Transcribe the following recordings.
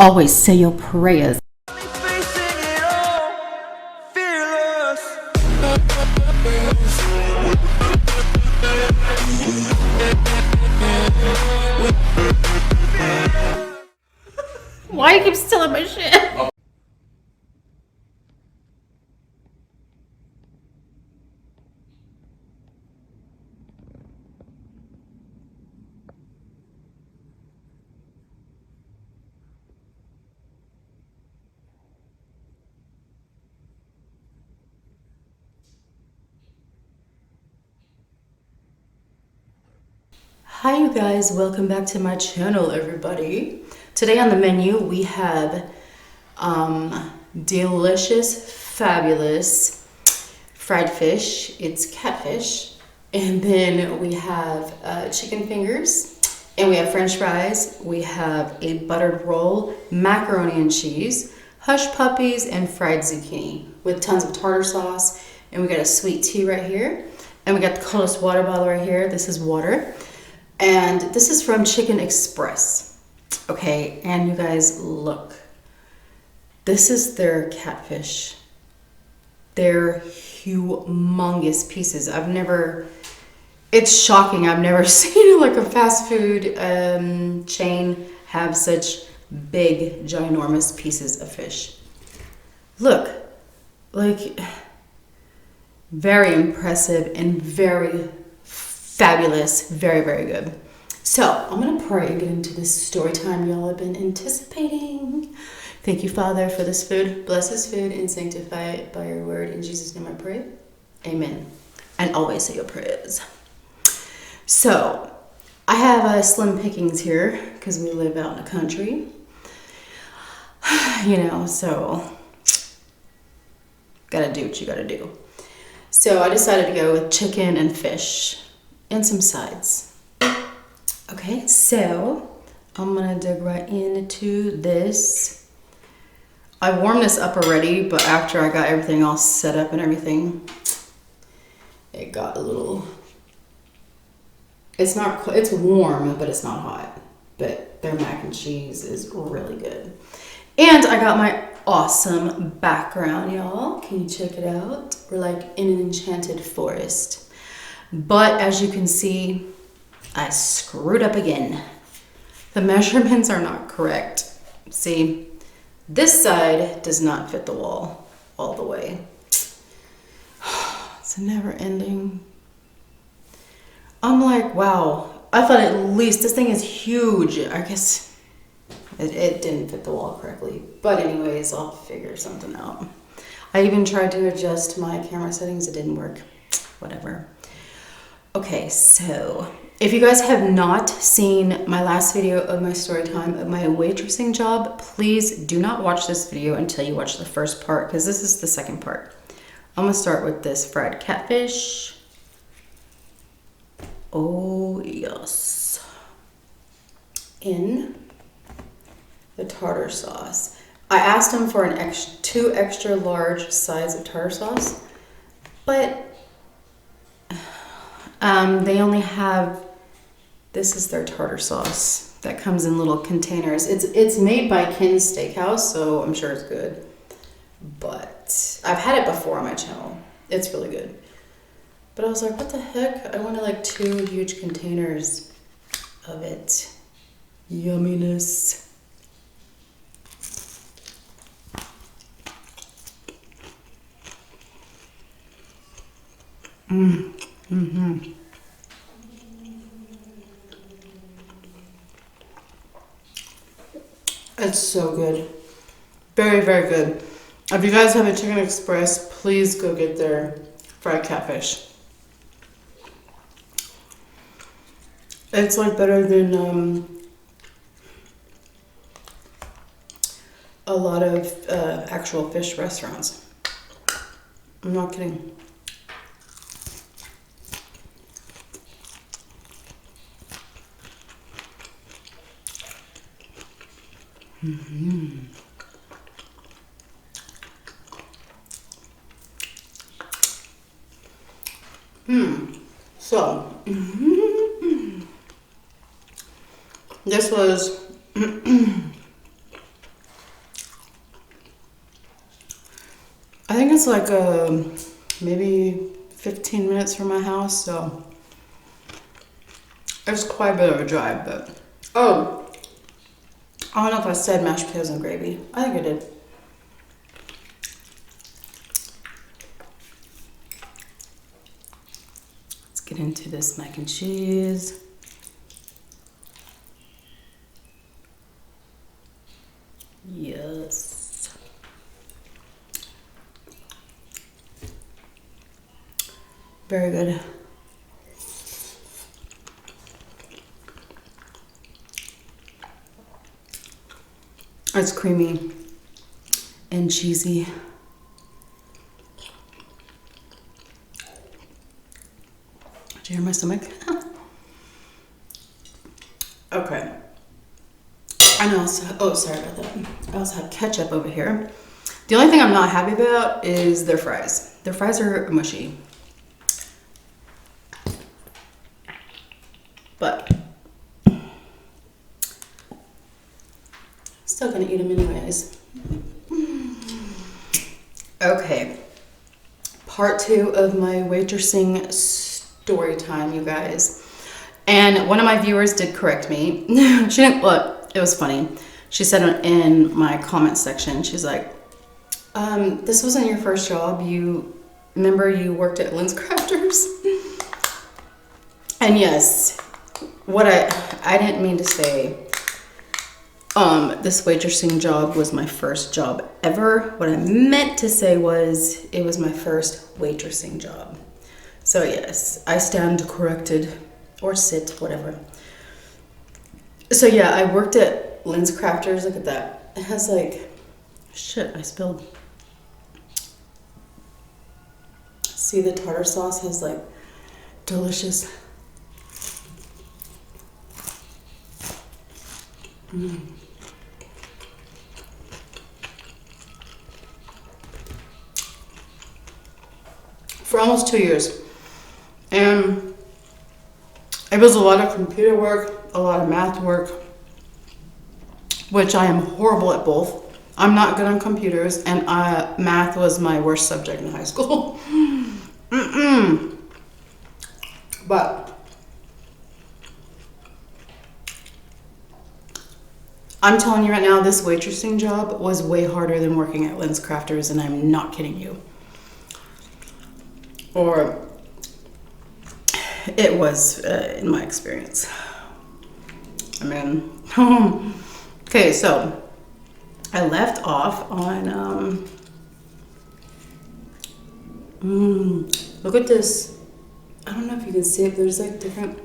always say your prayers. Why you keep stealing my shit? Hi you guys, welcome back to my channel everybody. Today on the menu we have delicious, fabulous fried fish. It's catfish. And then we have chicken fingers, and we have french fries. We have a buttered roll, macaroni and cheese, hush puppies, and fried zucchini with tons of tartar sauce. And we got a sweet tea right here. And we got the coldest water bottle right here. This is water. And this is from Chicken Express. Okay, and you guys look. This is their catfish. They're humongous pieces. It's shocking. I've never seen like a fast food chain have such big, ginormous pieces of fish. Look, like very impressive and very fabulous, very, very good. So I'm gonna pray and get into this story time y'all have been anticipating. Thank you, Father, for this food. Bless this food and sanctify it by your word. In Jesus' name I pray. Amen. And always say your prayers. So I have slim pickings here because we live out in the country. You know, so gotta do what you gotta do. So I decided to go with chicken and fish and some sides. Okay, so I'm gonna dig right into this. I warmed this up already, but after I got everything all set up and everything, it got a little, it's warm, but it's not hot. But their mac and cheese is really good. And I got my awesome background, y'all. Can you check it out? We're like in an enchanted forest. But as you can see, I screwed up again. The measurements are not correct. See, this side does not fit the wall all the way. It's never ending. I'm like, wow. I thought at least, this thing is huge. I guess it didn't fit the wall correctly. But anyways, I'll figure something out. I even tried to adjust my camera settings. It didn't work. Whatever. Okay, so if you guys have not seen my last video of my story time of my waitressing job, please do not watch this video until you watch the first part, because this is the second part. I'm gonna start with this fried catfish. Oh yes. In the tartar sauce. I asked them for two extra large sides of tartar sauce, but they only have, this is their tartar sauce that comes in little containers. It's made by Ken's Steakhouse, so I'm sure it's good. But I've had it before on my channel. It's really good. But I was like, what the heck? I wanted like 2 huge containers of it. Yumminess. Mm-hmm. It's so good. Very, very good. If you guys have a Chicken Express, please go get their fried catfish. It's like better than a lot of actual fish restaurants. I'm not kidding. Mm-hmm. So, this was I think it's like maybe 15 minutes from my house, so it's quite a bit of a drive, but oh, I don't know if I said mashed potatoes and gravy. I think I did. Let's get into this mac and cheese. Yes. Very good. It's creamy and cheesy. Did you hear my stomach? Okay. I also, oh, sorry about that. I also have ketchup over here. The only thing I'm not happy about is their fries. Their fries are mushy. But still gonna eat them anyways. Okay. Part 2 of my waitressing story time, you guys. And one of my viewers did correct me. She didn't, look, it was funny. She said in my comment section, she's like, this wasn't your first job. Remember you worked at Lens Crafters? And yes, what I didn't mean to say, this waitressing job was my first job ever. What I meant to say was it was my first waitressing job. So yes, I stand corrected, or sit, whatever. So yeah, I worked at Lens Crafters. Look at that. It has like, shit, I spilled. See, the tartar sauce has like delicious. For almost 2 years. And it was a lot of computer work, a lot of math work, which I am horrible at both. I'm not good on computers, and math was my worst subject in high school. But I'm telling you right now, this waitressing job was way harder than working at Lens Crafters, and I'm not kidding you. Or it was, in my experience. I mean, okay, so I left off on, look at this. I don't know if you can see it, there's like different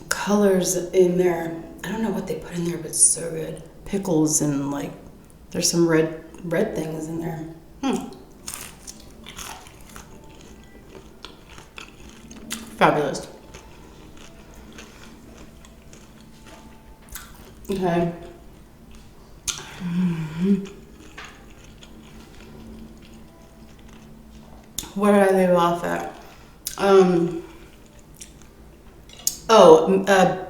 colors in there. I don't know what they put in there, but it's so good. Pickles and like, there's some red things in there. Fabulous. Okay. Where did I leave off at?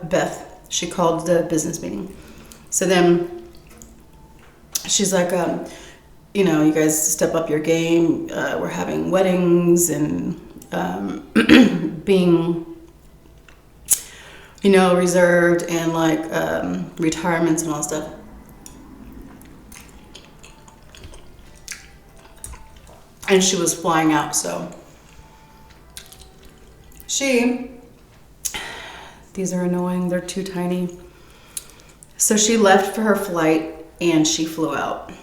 Beth. She called the business meeting. So then she's like, you know, you guys step up your game. We're having weddings and being, you know, reserved, and like retirements and all that stuff. And she was flying out, so these are annoying, they're too tiny. So she left for her flight and she flew out.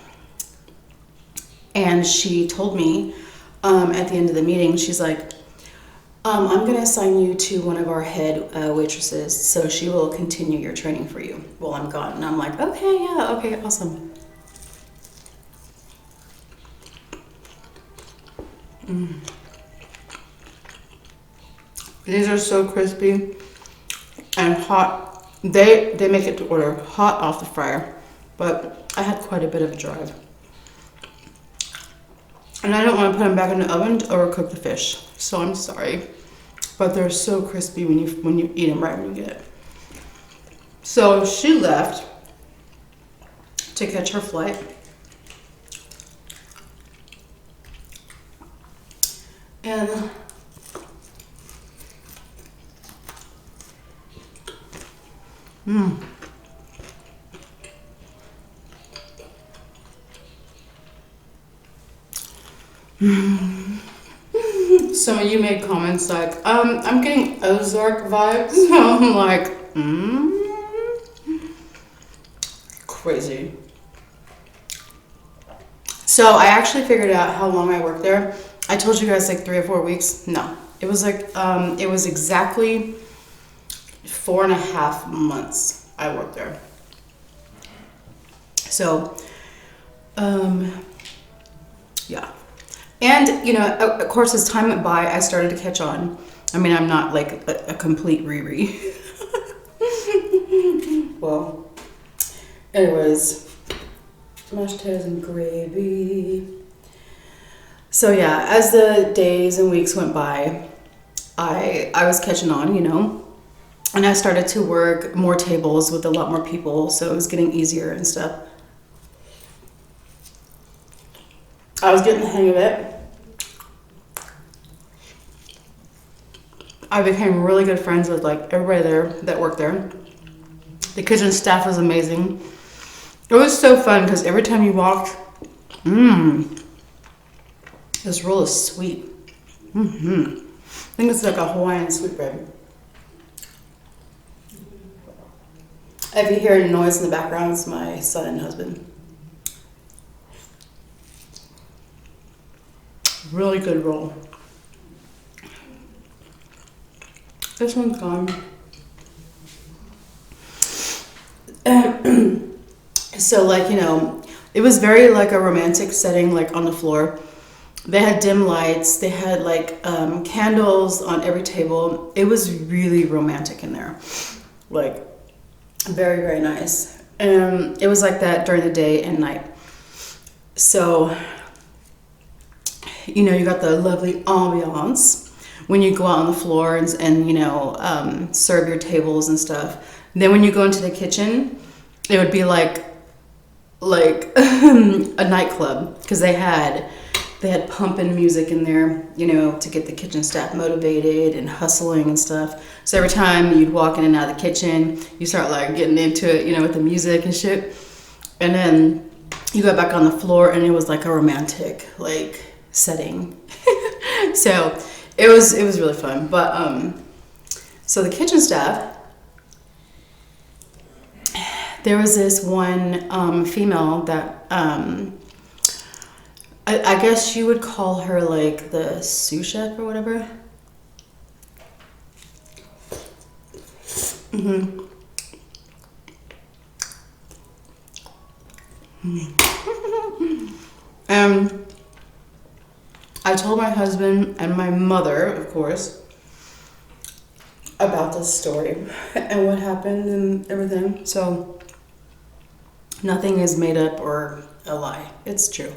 And she told me at the end of the meeting, she's like, I'm gonna assign you to one of our head waitresses, so she will continue your training for you while I'm gone. And I'm like, okay, yeah, okay, awesome. These are so crispy and hot. They make it to order hot off the fryer, but I had quite a bit of a drive. And I don't want to put them back in the oven or cook the fish, so I'm sorry. But they're so crispy when you eat them right when you get it. So she left to catch her flight. And some of you made comments like, I'm getting Ozark vibes. I'm like, crazy. So I actually figured out how long I worked there. I told you guys like 3 or 4 weeks. No, it was like, it was exactly 4.5 months I worked there. So, yeah. And, you know, of course, as time went by, I started to catch on. I mean, I'm not like a complete Riri. Well, anyways, mashed potatoes and gravy. So yeah, as the days and weeks went by, I was catching on, you know, and I started to work more tables with a lot more people, so it was getting easier and stuff. I was getting the hang of it. I became really good friends with like everybody there that worked there. The kitchen staff was amazing. It was so fun because every time you walked, this roll is sweet. I think it's like a Hawaiian sweetbread. If you hear any noise in the background, it's my son and husband. Really good roll. This one's gone. So like, you know, it was very like a romantic setting, like on the floor. They had dim lights. They had like candles on every table. It was really romantic in there. Like very, very nice. And it was like that during the day and night. So, you know, you got the lovely ambiance when you go out on the floor and you know, serve your tables and stuff. Then when you go into the kitchen, it would be like a nightclub because they had pumping music in there, you know, to get the kitchen staff motivated and hustling and stuff. So every time you'd walk in and out of the kitchen, you start like getting into it, you know, with the music and shit. And then you go back on the floor and it was like a romantic like setting. So it was really fun. But so the kitchen staff, there was this one female that I guess you would call her like the sous chef or whatever. I told my husband and my mother, of course, about this story and what happened and everything. So nothing is made up or a lie. It's true.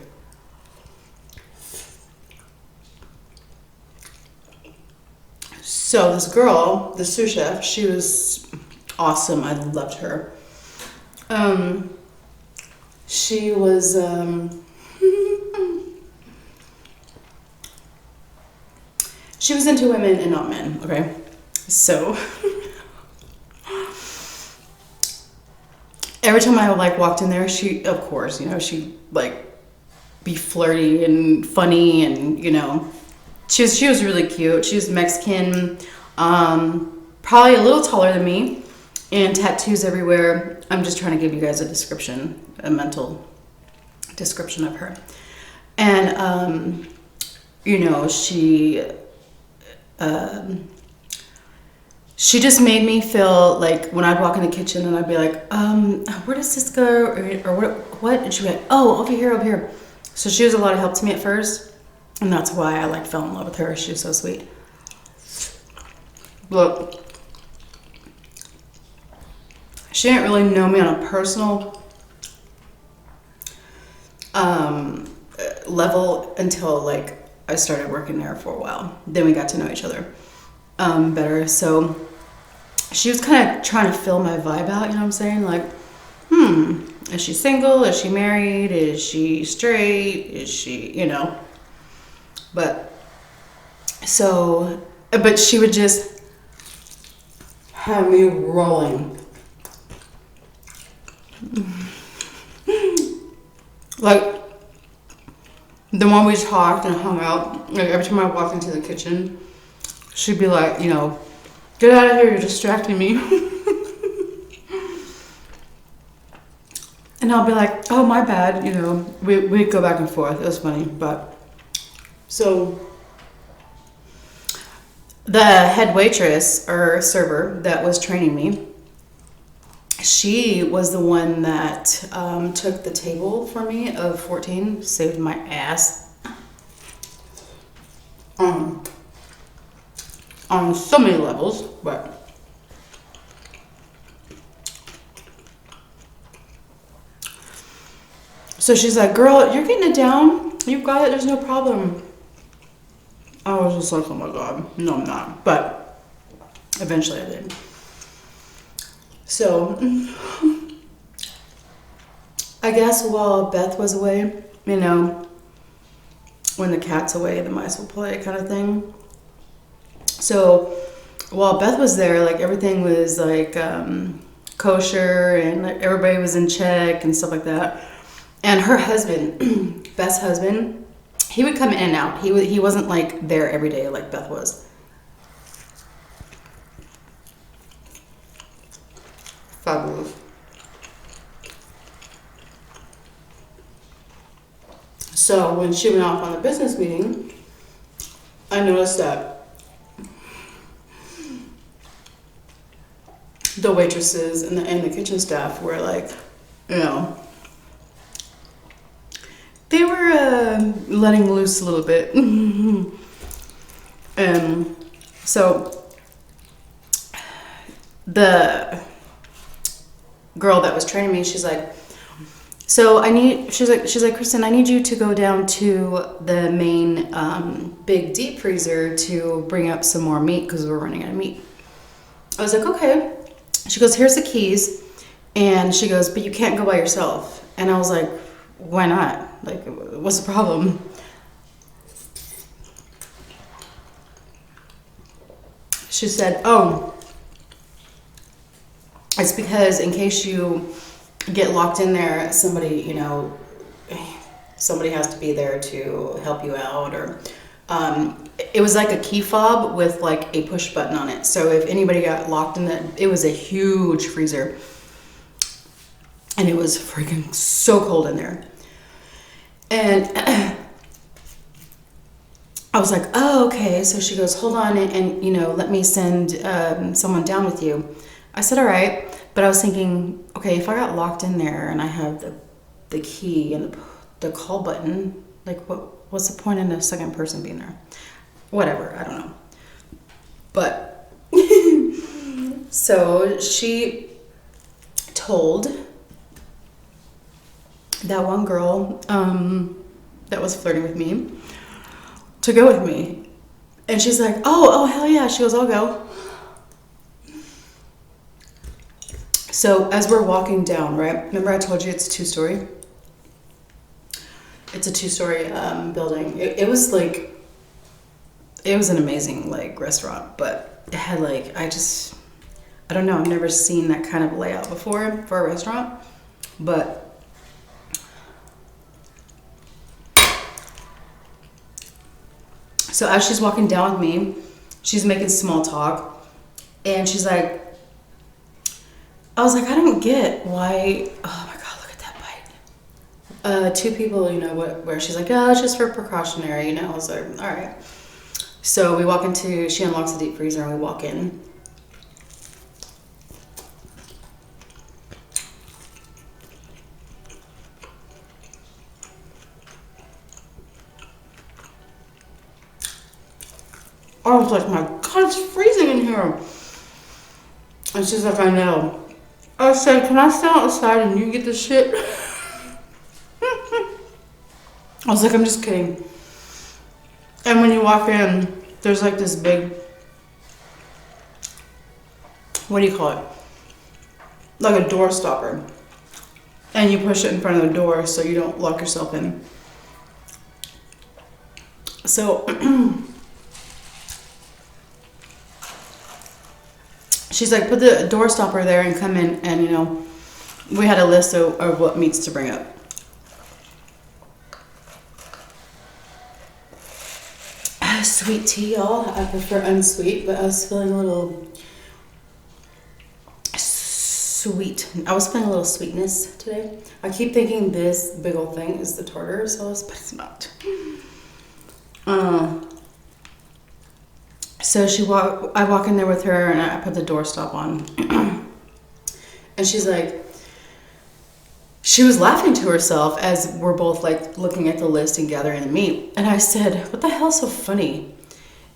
So this girl, the sous chef, she was awesome. I loved her. She was she was into women and not men, okay? So every time I like walked in there, she, of course, you know, she'd like be flirty and funny and, you know, she was really cute. She was Mexican, probably a little taller than me, and tattoos everywhere. I'm just trying to give you guys a description, a mental description of her. And, you know, she just made me feel like when I'd walk in the kitchen and I'd be like, where does this go? Or what? And she'd be like, oh, over here, over here. So she was a lot of help to me at first. And that's why I like fell in love with her. She was so sweet. Look, she didn't really know me on a personal level until like I started working there for a while. Then we got to know each other better. So she was kind of trying to fill my vibe out, you know what I'm saying? Like, is she single? Is she married? Is she straight? Is she, you know? But So, but she would just have me rolling. Like, the more we talked and hung out, like every time I walked into the kitchen, she'd be like, you know, get out of here, you're distracting me. And I'll be like, oh, my bad, you know, we'd go back and forth. It was funny, but so the head waitress or server that was training me, she was the one that took the table for me of 14, saved my ass. On so many levels, but so she's like, girl, you're getting it down. You got it, there's no problem. I was just like, oh my God, no, I'm not. But eventually I did. So I guess while Beth was away, you know, when the cat's away, the mice will play kind of thing. So while Beth was there, like everything was like kosher and like, everybody was in check and stuff like that. And her husband, Beth's husband, he would come in and out. He wasn't like there every day like Beth was. Fabulous. So when she went off on the business meeting, I noticed that the waitresses and the kitchen staff were like, you know, they were letting loose a little bit. And so the girl that was training me, she's like, so she's like, Kristen, I need you to go down to the main big deep freezer to bring up some more meat because we're running out of meat. I was like, okay. She goes, here's the keys. And she goes, but you can't go by yourself. And I was like, why not? Like, what's the problem? She said, oh, it's because in case you get locked in there, somebody, you know, somebody has to be there to help you out, or it was like a key fob with like a push button on it. So if anybody got locked in it was a huge freezer and it was freaking so cold in there. And I was like, oh, okay. So she goes, hold on and you know, let me send someone down with you. I said, all right. But I was thinking, okay, if I got locked in there and I have the key and the call button, like what's the point in a second person being there? Whatever, I don't know. But so she told that one girl that was flirting with me to go with me. And she's like, oh, hell yeah. She goes, I'll go. So as we're walking down, right? Remember I told you it's a two-story? It's a two-story building. It was like, it was an amazing like restaurant, but it had like, I don't know. I've never seen that kind of layout before for a restaurant, but so as she's walking down with me, she's making small talk and she's like, I was like, I don't get why, oh my God, look at that bite. Two people, you know, where she's like, oh, it's just for precautionary, you know. I was like, all right. So we walk into, she unlocks the deep freezer and we walk in. I was like, my God, it's freezing in here. And she's like, I know. I said, can I stand outside and you get this shit? I was like, I'm just kidding. And when you walk in, there's like this big, what do you call it? Like a door stopper. And you push it in front of the door so you don't lock yourself in. So she's like, put the door stopper there and come in, and you know, we had a list of what meats to bring up. Sweet tea, y'all. I prefer unsweet, but I was feeling a little sweet. I was feeling a little sweetness today. I keep thinking this big old thing is the tartar sauce, but it's not. So I walk in there with her, and I put the doorstop on. And she's like, she was laughing to herself as we're both like looking at the list and gathering the meat. And I said, what the hell's so funny?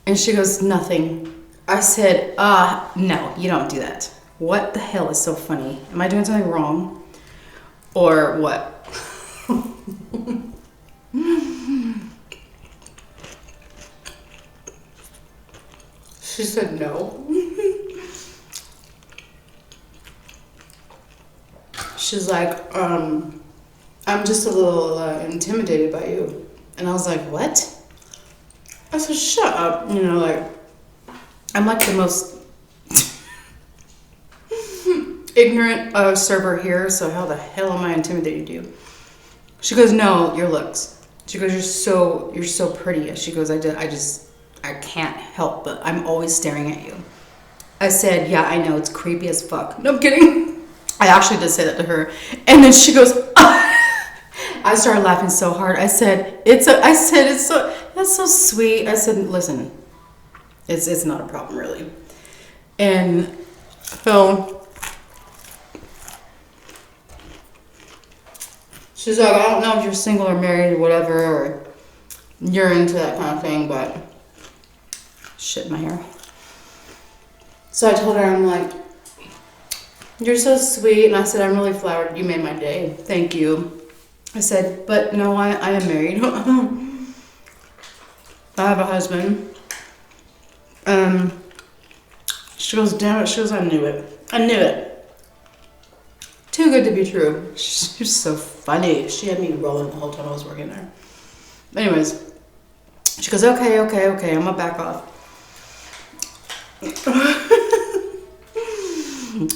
And she goes, nothing. I said, no, you don't do that. What the hell is so funny? Am I doing something wrong? Or what? She said no. She's like, I'm just a little intimidated by you. And I was like, what? I said, shut up. You know, like, I'm like the most ignorant server here, so how the hell am I intimidated you? She goes, no, your looks. She goes, you're so pretty. She goes, I can't help, but I'm always staring at you. I said, yeah, I know, it's creepy as fuck. No, I'm kidding. I actually did say that to her. And then she goes, I started laughing so hard. I said, that's so sweet. I said, listen, it's not a problem really. And so she's like, I don't know if you're single or married or whatever, or you're into that kind of thing, but shit in my hair. So I told her, I'm like, you're so sweet. And I said, I'm really flattered. You made my day. Thank you. I said, but no, I am married. I have a husband. She goes, damn it. She goes, I knew it. I knew it. Too good to be true. She's so funny. She had me rolling the whole time I was working there. Anyways, she goes, okay. I'm going to back off.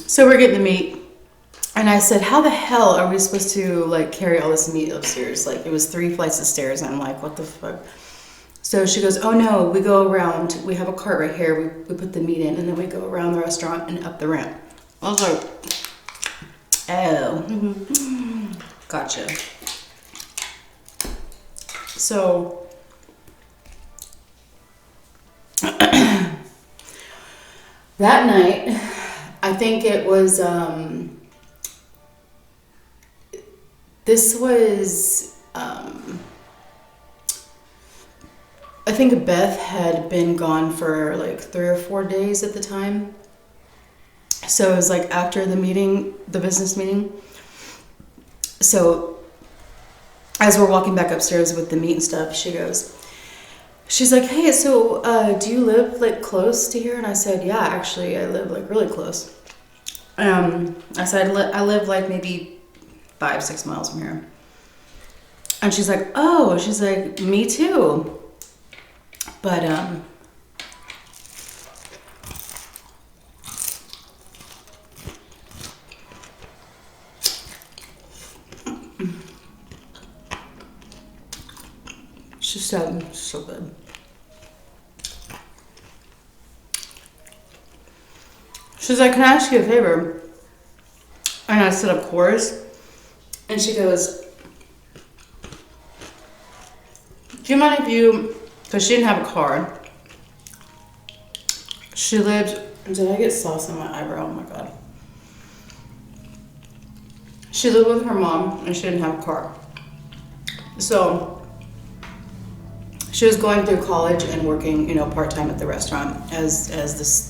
So we're getting the meat, and I said, how the hell are we supposed to like carry all this meat upstairs? Like, it was 3 flights of stairs, and I'm like, what the fuck? So she goes, oh no, we go around, we have a cart right here, we put the meat in, and then we go around the restaurant and up the ramp. I was like, oh, gotcha. So that night, I think it was, this was, I think Beth had been gone for like 3 or 4 days at the time. So it was like after the meeting, the business meeting. So as we're walking back upstairs with the meat and stuff, she's like, hey, so do you live like close to here? And I said, yeah, actually I live like really close. I said, I live like maybe 5-6 miles from here. And she's like, oh, she's like, me too. But she said, so good. She's like, can I ask you a favor? And I said, of course. And she goes, do you mind if you, because she didn't have a car. She lived, did I get sauce on my eyebrow? Oh my God. She lived with her mom and she didn't have a car. So she was going through college and working, you know, part-time at the restaurant as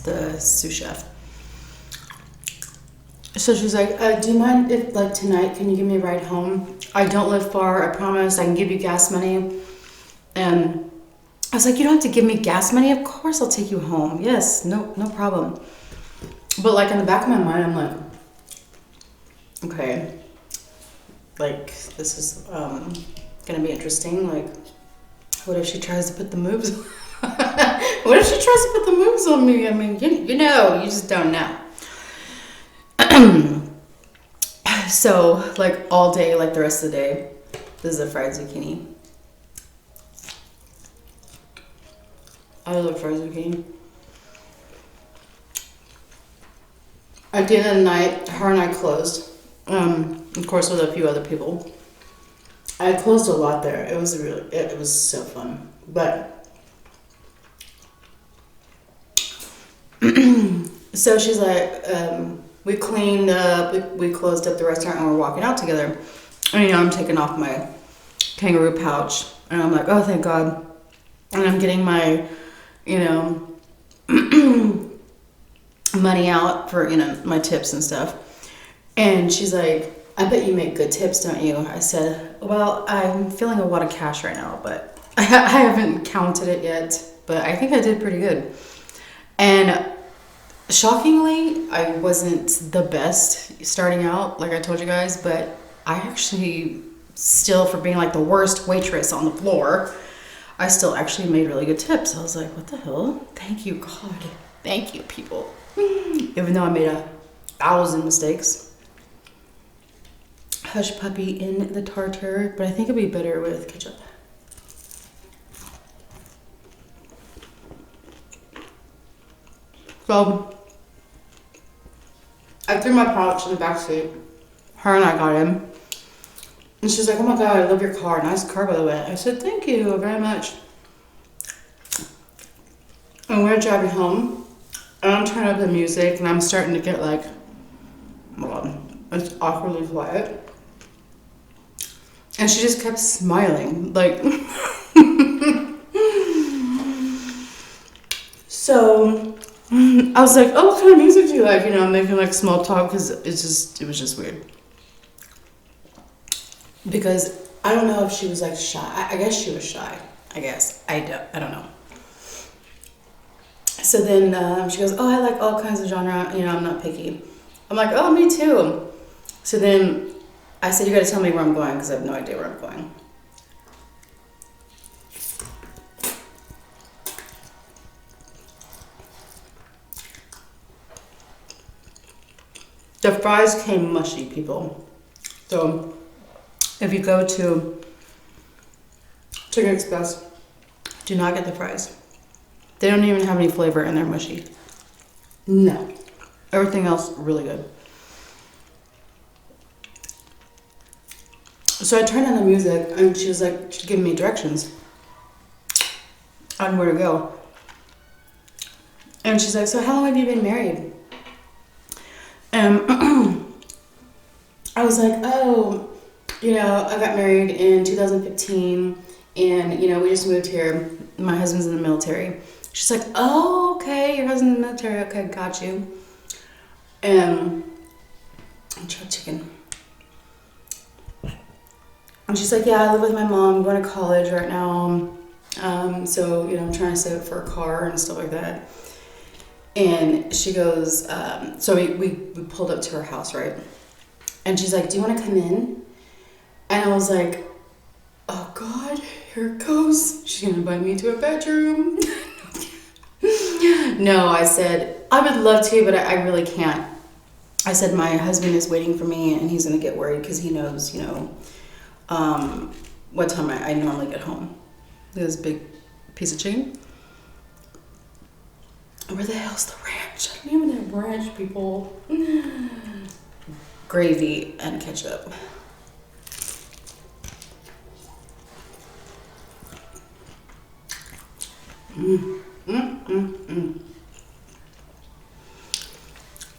the sous chef. So she's like, do you mind if like tonight, can you give me a ride home? I don't live far, I promise. I can give you gas money. And I was like, you don't have to give me gas money. Of course I'll take you home. Yes, no problem. But like in the back of my mind, I'm like, okay, like this is gonna be interesting. Like, what if she tries to put the moves What if she tries to put the moves on me? I mean, you know, you just don't know. So, like all day, like the rest of the day, this is a fried zucchini. I love fried zucchini. At the end of the night, her and I closed. Of course, with a few other people. I closed a lot there. It was so fun. But so she's like, we cleaned up, we closed up the restaurant, and we're walking out together. And you know, I'm taking off my kangaroo pouch, and I'm like, oh, thank God. And I'm getting my, you know, money out for, you know, my tips and stuff. And she's like, I bet you make good tips, don't you? I said, well, I'm feeling a lot of cash right now, but I haven't counted it yet, but I think I did pretty good. And shockingly, I wasn't the best starting out, like I told you guys, but I actually still, for being like the worst waitress on the floor, I still actually made really good tips. I was like, what the hell? Thank you, God. Thank you, people. Even though I made 1,000 mistakes. Hush puppy in the tartar, but I think it'd be better with ketchup. So, I threw my pouch in the back seat. Her and I got in. And she's like, oh my God, I love your car. Nice car, by the way. I said, thank you very much. And we're driving home. And I'm turning up the music, and I'm starting to get like, hold on, it's awkwardly quiet. And she just kept smiling, like. So I was like, oh, what kind of music do you like? You know, I'm making like small talk because it was just weird. Because I don't know if she was like shy. I guess she was shy. I guess. I don't know. So then she goes, oh, I like all kinds of genre. You know, I'm not picky. I'm like, oh, me too. So then I said, you got to tell me where I'm going because I have no idea where I'm going. The fries came mushy, people. So if you go to Chicken Express, do not get the fries. They don't even have any flavor and they're mushy. No. Everything else, really good. So I turned on the music and she was like, she's giving me directions on where to go. And she's like, so how long have you been married? And I was like, oh, you know, I got married in 2015 and, you know, we just moved here. My husband's in the military. She's like, oh, okay, your husband's in the military. Okay, got you. And I tried chicken. And she's like, yeah, I live with my mom. I'm going to college right now. So, you know, I'm trying to save up for a car and stuff like that. And she goes, so we pulled up to her house, right? And she's like, do you want to come in? And I was like, oh God, here it goes. She's going to invite me to a bedroom. No, I said, I would love to, but I really can't. I said, my husband is waiting for me and he's going to get worried because he knows, you know, what time I normally get home. This big piece of chicken. Where the hell's the ranch? I don't even have ranch, people. Gravy and ketchup.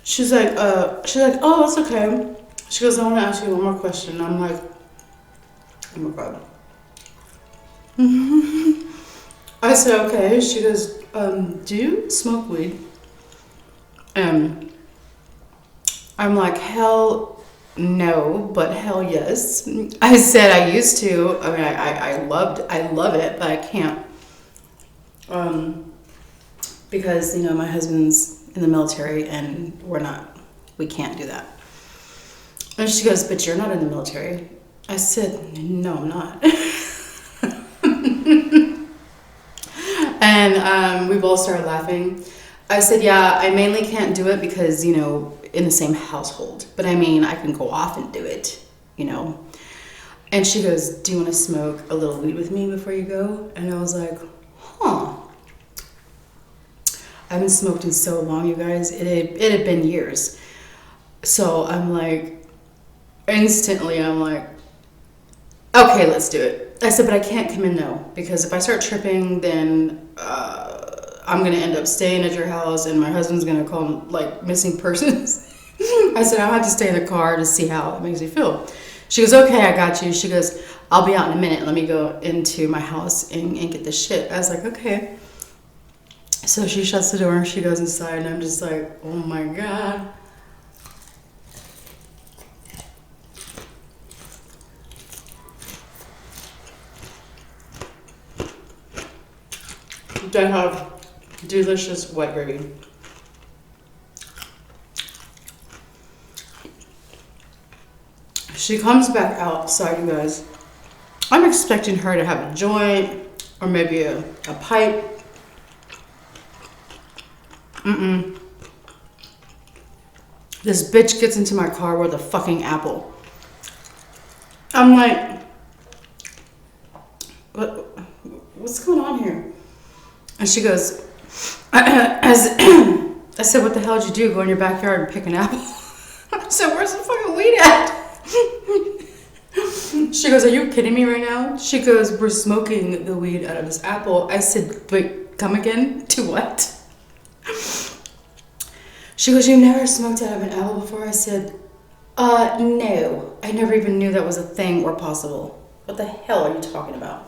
She's like, oh, that's okay. She goes, I want to ask you one more question. I'm like, oh my God. I said, okay. She goes, do you smoke weed? And I'm like, hell no, but hell yes. I said I used to. I mean, I love it, but I can't. Because, you know, my husband's in the military and we can't do that. And she goes, but you're not in the military. I said, no, I'm not. And And we both started laughing. I said, yeah, I mainly can't do it because, you know, in the same household. But I mean, I can go off and do it, you know. And she goes, do you want to smoke a little weed with me before you go? And I was like, huh. I haven't smoked in so long, you guys. It had been years. So I'm like, instantly, I'm like, okay, let's do it. I said, but I can't come in though, because if I start tripping, then I'm going to end up staying at your house and my husband's going to call like missing persons. I said, I'll have to stay in the car to see how it makes you feel. She goes, okay, I got you. She goes, I'll be out in a minute. Let me go into my house and get this shit. I was like, okay. So she shuts the door and she goes inside and I'm just like, oh my God. They have delicious white gravy. She comes back outside, you guys. I'm expecting her to have a joint or maybe a pipe. This bitch gets into my car with a fucking apple. I'm like, what's going on here? And she goes, I said, what the hell did you do? Go in your backyard and pick an apple? I said, where's the fucking weed at? She goes, are you kidding me right now? She goes, we're smoking the weed out of this apple. I said, wait, come again? To what? She goes, you never smoked out of an apple before? I said, no. I never even knew that was a thing or possible. What the hell are you talking about?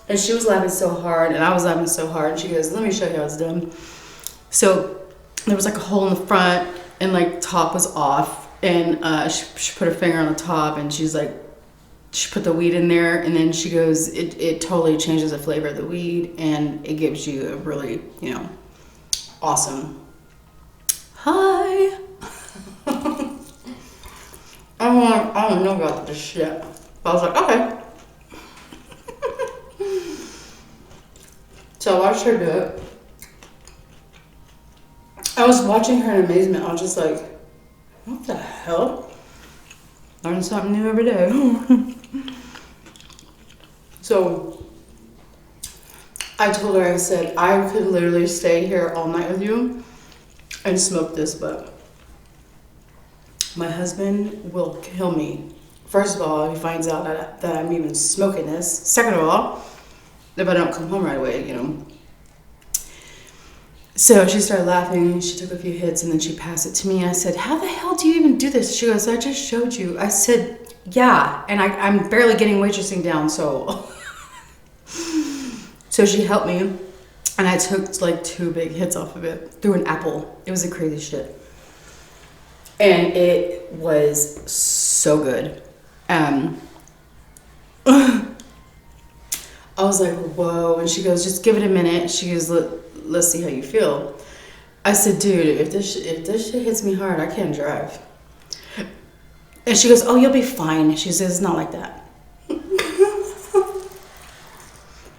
And she was laughing so hard, and I was laughing so hard. And she goes, let me show you how it's done. So there was like a hole in the front, and like top was off. And she put her finger on the top, and she's like, she put the weed in there, and then she goes, it totally changes the flavor of the weed, and it gives you a really, you know, awesome hi. I'm like, I don't know about this shit. But I was like, okay. So I watched her do it. I was watching her in amazement. I was just like, what the hell? Learn something new every day. So I told her, I said, I could literally stay here all night with you and smoke this, but my husband will kill me. First of all, if he finds out that I'm even smoking this. Second of all, if I don't come home right away, you know. So she started laughing, she took a few hits, and then she passed it to me. I said, how the hell do you even do this? She goes, I just showed you. I said, yeah, and I'm barely getting waitressing down, so. So she helped me, and I took like 2 big hits off of it through an apple. It was a crazy shit. And it was so good. I was like, whoa, and she goes, just give it a minute. She goes, let's see how you feel. I said, dude, if this shit hits me hard, I can't drive. And she goes, oh, you'll be fine. She says, it's not like that.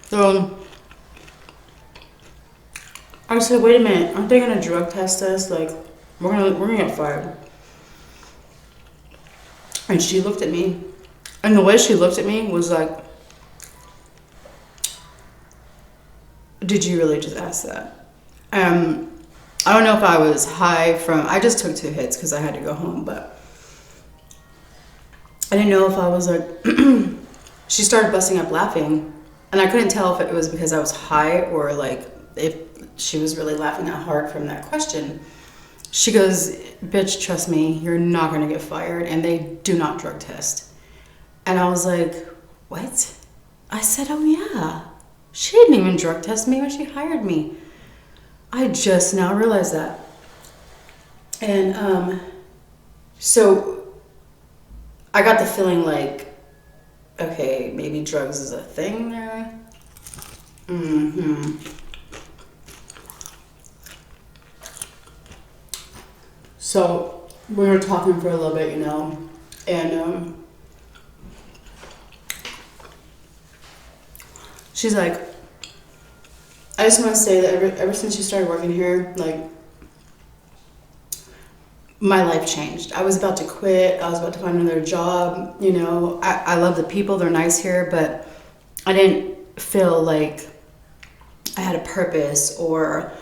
So I said, wait a minute, aren't they gonna drug test us? Like, we're gonna get fired. And she looked at me, and the way she looked at me was like, did you really just ask that? I don't know if I was high from, I just took 2 hits because I had to go home, but I didn't know if I was like, she started busting up laughing, and I couldn't tell if it was because I was high or like if she was really laughing that hard from that question. She goes, bitch, trust me, you're not gonna get fired, and they do not drug test. And I was like, what? I said, oh yeah. She didn't even drug test me when she hired me. I just now realized that. And so I got the feeling like, okay, maybe drugs is a thing there. So we were talking for a little bit, you know, and she's like, I just want to say that ever since you started working here, like, my life changed. I was about to quit. I was about to find another job. You know, I love the people. They're nice here, but I didn't feel like I had a purpose. Or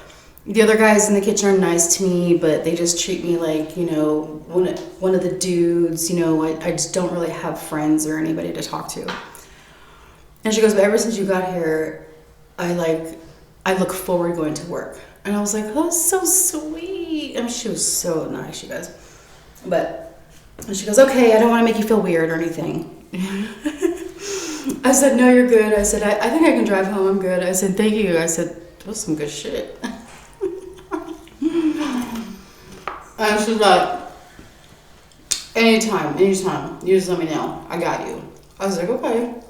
the other guys in the kitchen are nice to me, but they just treat me like, you know, one of the dudes. You know, I just don't really have friends or anybody to talk to. And she goes, but ever since you got here, I look forward to going to work. And I was like, oh, so sweet. I mean, she was so nice, you guys. But and she goes, okay, I don't want to make you feel weird or anything. I said, no, you're good. I said, I think I can drive home. I'm good. I said, thank you. I said, that was some good shit. And she's like, anytime, you just let me know. I got you. I was like, okay.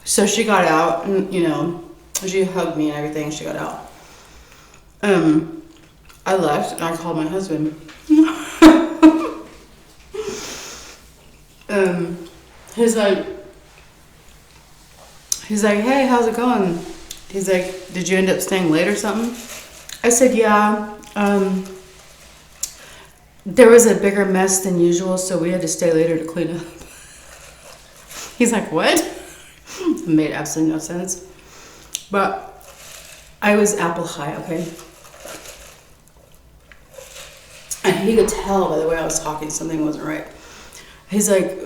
So she got out, and, you know, she hugged me and everything. She got out. I left, and I called my husband. He's like, hey, how's it going? He's like, did you end up staying late or something? I said, yeah. There was a bigger mess than usual, so we had to stay later to clean up. He's like, what? It made absolutely no sense. But I was apple high, okay? And he could tell by the way I was talking something wasn't right. He's like,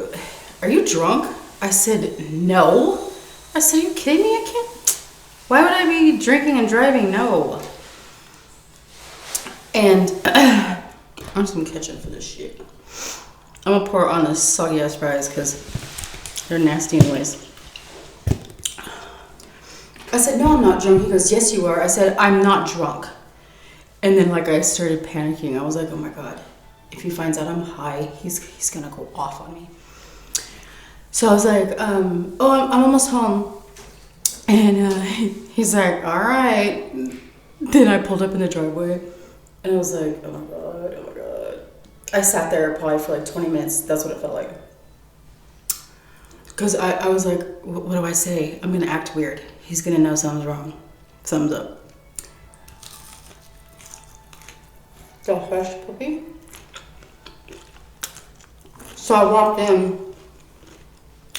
are you drunk? I said, no. I said, are you kidding me? I can't. Why would I be drinking and driving? No. And I'm just gonna catch up for this shit. I'm gonna pour on the soggy ass fries because they're nasty anyways. I said, no, I'm not drunk. He goes, yes, you are. I said, I'm not drunk. And then, like, I started panicking. I was like, oh my God, if he finds out I'm high, he's gonna go off on me. So I was like, I'm almost home. And he's like, all right. Then I pulled up in the driveway, and I was like, oh my God, oh my God. I sat there probably for like 20 minutes. That's what it felt like. Because I was like, what do I say? I'm gonna act weird. He's gonna know something's wrong. Something's up. The fresh puppy. So I walked in,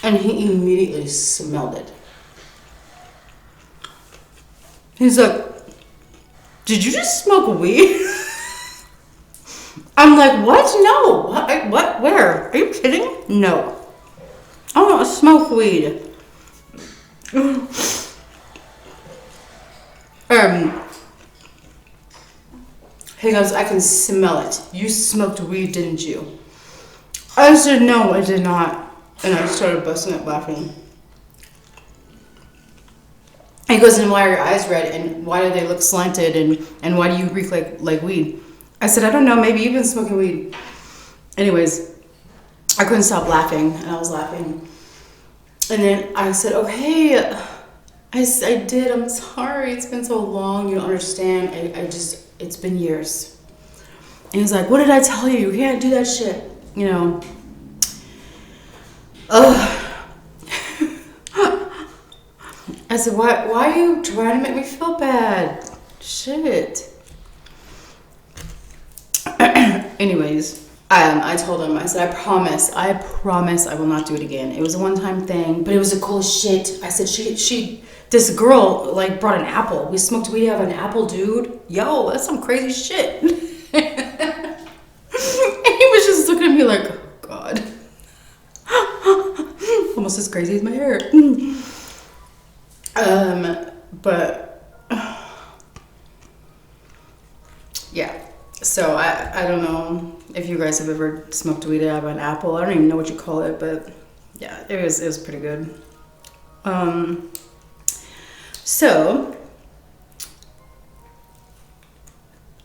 and he immediately smelled it. He's like, did you just smoke weed? I'm like, what? No. What? Where? Are you kidding? No. I don't smoke weed. He goes, I can smell it. You smoked weed, didn't you? I said, no, I did not. And I started busting up laughing. He goes, and why are your eyes red? And why do they look slanted? And why do you reek like weed? I said, I don't know. Maybe you've been smoking weed. Anyways, I couldn't stop laughing. And I was laughing. And then I said, okay. I did. I'm sorry. It's been so long. You don't understand. It's been years. And he's like, what did I tell you? You can't do that shit. You know. Ugh. I said, why are you trying to make me feel bad? Shit. Anyways, I told him, I said, I promise I will not do it again. It was a one-time thing, but it was the coolest shit. I said, this girl, like, brought an apple. We smoked weed out of an apple, dude. Yo, that's some crazy shit. And he was just looking at me like, oh, God. Almost as crazy as my hair. But yeah. So I don't know if you guys have ever smoked weed out of an apple. I don't even know what you call it, but yeah, it was pretty good. So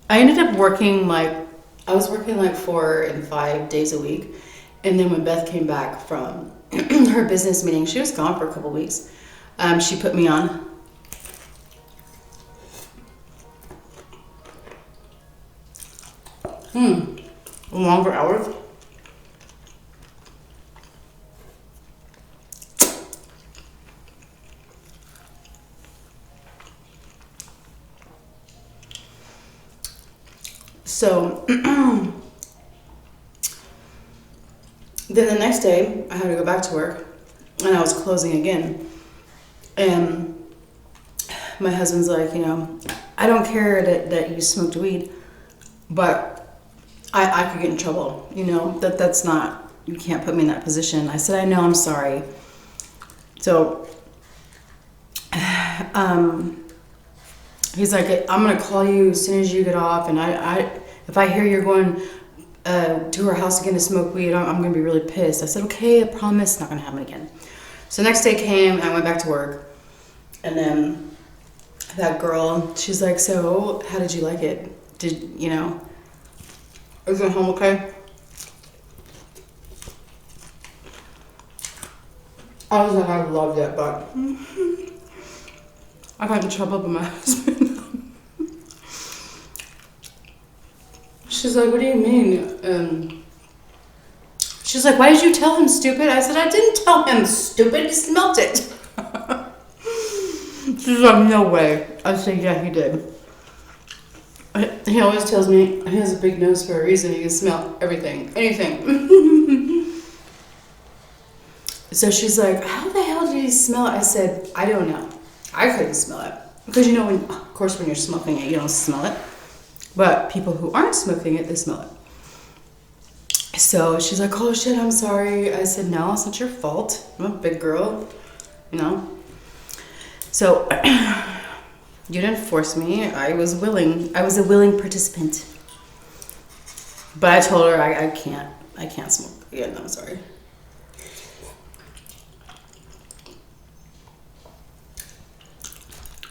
I ended up working like 4 and 5 days a week. And then when Beth came back from her business meeting, she was gone for a couple weeks. She put me on. Longer hours. So then the next day, I had to go back to work, and I was closing again. And my husband's like, you know, I don't care that you smoked weed, but I could get in trouble. You know, that's not, you can't put me in that position. I said, I know, I'm sorry. So he's like, I'm gonna call you as soon as you get off, and if I hear you're going to her house again to smoke weed, I'm gonna be really pissed. I said, okay, I promise, not gonna happen again. So the next day came, and I went back to work, and then that girl, she's like, so how did you like it? You know, is it home okay? I was like, I loved it, but I got in trouble with my husband. She's like, what do you mean? She's like, why did you tell him, stupid? I said, I didn't tell him, stupid. He smelled it. She's like, no way. I said, yeah, he did. He always tells me he has a big nose for a reason. He can smell everything, anything. So she's like, how the hell did he smell it? I said, I don't know. I couldn't smell it. Because, you know, of course, when you're smoking it, you don't smell it. But people who aren't smoking it, they smell it. So she's like, oh shit, I'm sorry. I said, no, it's not your fault. I'm a big girl, you know. So you didn't force me. I was willing. I was a willing participant. But I told her I can't smoke again. I'm sorry.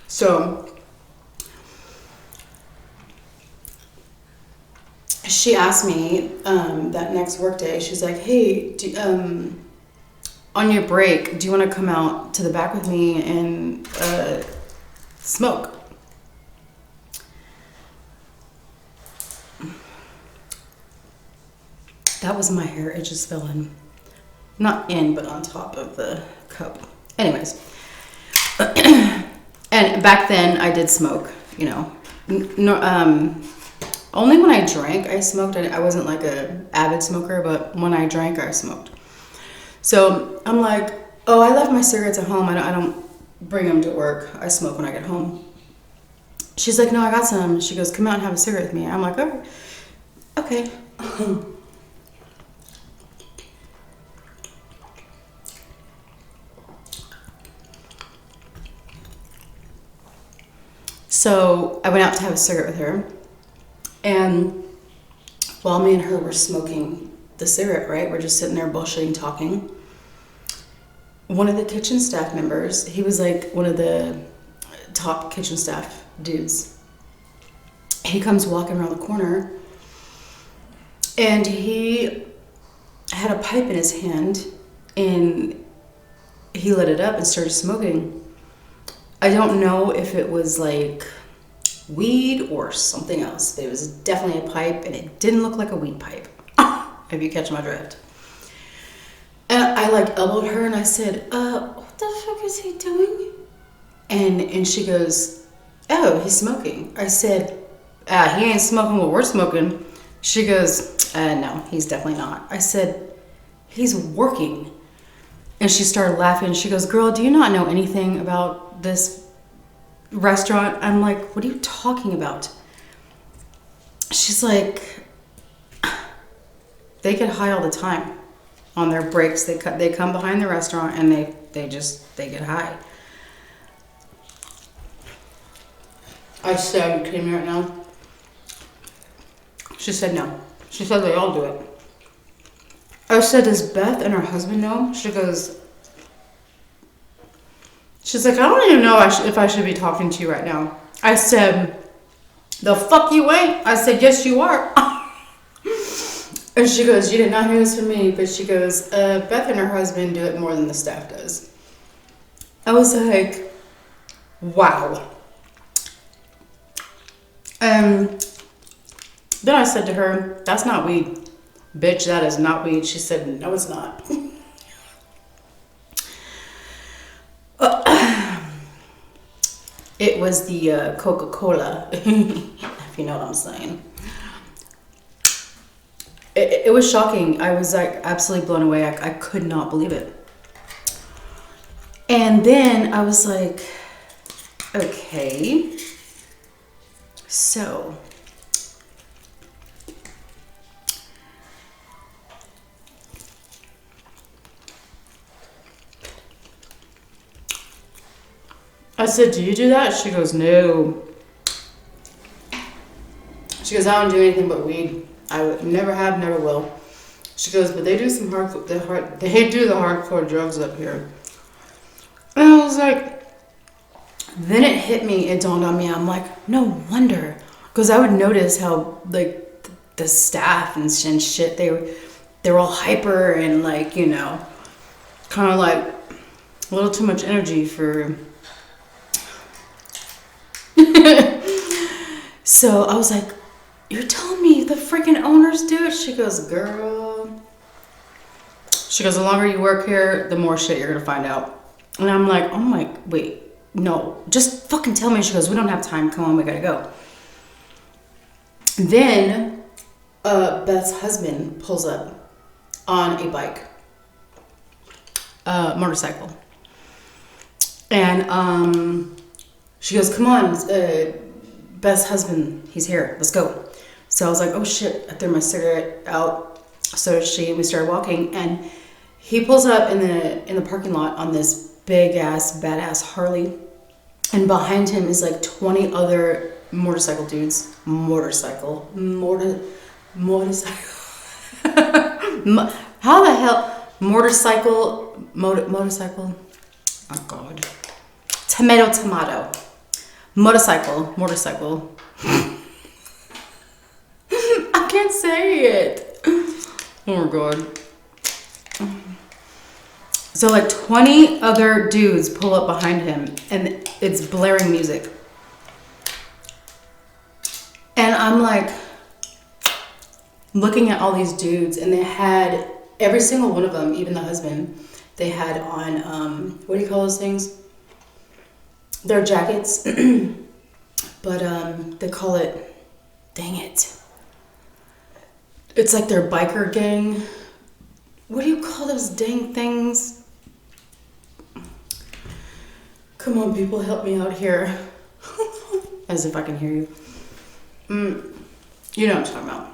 So she asked me that next work day, she's like, hey, on your break, do you want to come out to the back with me and smoke? That was my hair. It just fell in. Not in, but on top of the cup. Anyways. And back then, I did smoke, you know. Only when I drank, I smoked. I wasn't like an avid smoker, but when I drank, I smoked. So I'm like, oh, I left my cigarettes at home. I don't bring them to work. I smoke when I get home. She's like, no, I got some. She goes, come out and have a cigarette with me. I'm like, oh, okay. So I went out to have a cigarette with her, and while me and her were smoking the cigarette, right, we're just sitting there bullshitting, talking. One of the kitchen staff members, he was like one of the top kitchen staff dudes. He comes walking around the corner, and he had a pipe in his hand, and he lit it up and started smoking. I don't know if it was like weed or something else. It was definitely a pipe, and it didn't look like a weed pipe. If you catch my drift. And I like elbowed her, and I said, what the fuck is he doing? And she goes, oh, he's smoking. I said, he ain't smoking what we're smoking. She goes, no, he's definitely not. I said, he's working. And she started laughing. She goes, girl, do you not know anything about this restaurant? I'm like, what are you talking about? She's like, they get high all the time on their breaks. They come behind the restaurant, and they get high. I said, are you kidding me right now? She said no. She said they all do it. I said, does Beth and her husband know? She goes, she's like, I don't even know if I should be talking to you right now. I said, the fuck you ain't? I said, yes you are. And she goes, you did not hear this from me, but she goes, Beth and her husband do it more than the staff does. I was like, wow. And then I said to her, that's not weed. Bitch, that is not weed. She said, no, it's not. It was the Coca-Cola, if you know what I'm saying. It was shocking. I was like absolutely blown away. I could not believe it. And then I was like, okay, so I said, do you do that? She goes, no. She goes, I don't do anything but weed. I would never have, never will. She goes, but they do some they do the hardcore drugs up here. And I was like, then it hit me, it dawned on me. I'm like, no wonder. Because I would notice how, like, the staff and shit, they're all hyper and, like, you know, kind of like a little too much energy for... So I was like, you're telling me the freaking owners do it? She goes, girl. She goes, the longer you work here, the more shit you're going to find out. And I'm like, oh my, wait, no, just fucking tell me. She goes, we don't have time. Come on, we got to go. Then Beth's husband pulls up on a bike, motorcycle. And she goes, come on, Beth's husband, he's here. Let's go. So I was like, oh shit, I threw my cigarette out. So did she, and we started walking, and he pulls up in the parking lot on this big ass, badass Harley. And behind him is like 20 other motorcycle dudes. Motorcycle. How the hell? Motorcycle. Oh God. Tomato. Motorcycle. I can't say it. Oh my God. So like 20 other dudes pull up behind him, and it's blaring music. And I'm like looking at all these dudes, and they had every single one of them, even the husband, they had on, what do you call those things? They're jackets, but they call it, dang it. It's like their biker gang. What do you call those dang things? Come on, people, help me out here. As if I can hear you. You know what I'm talking about.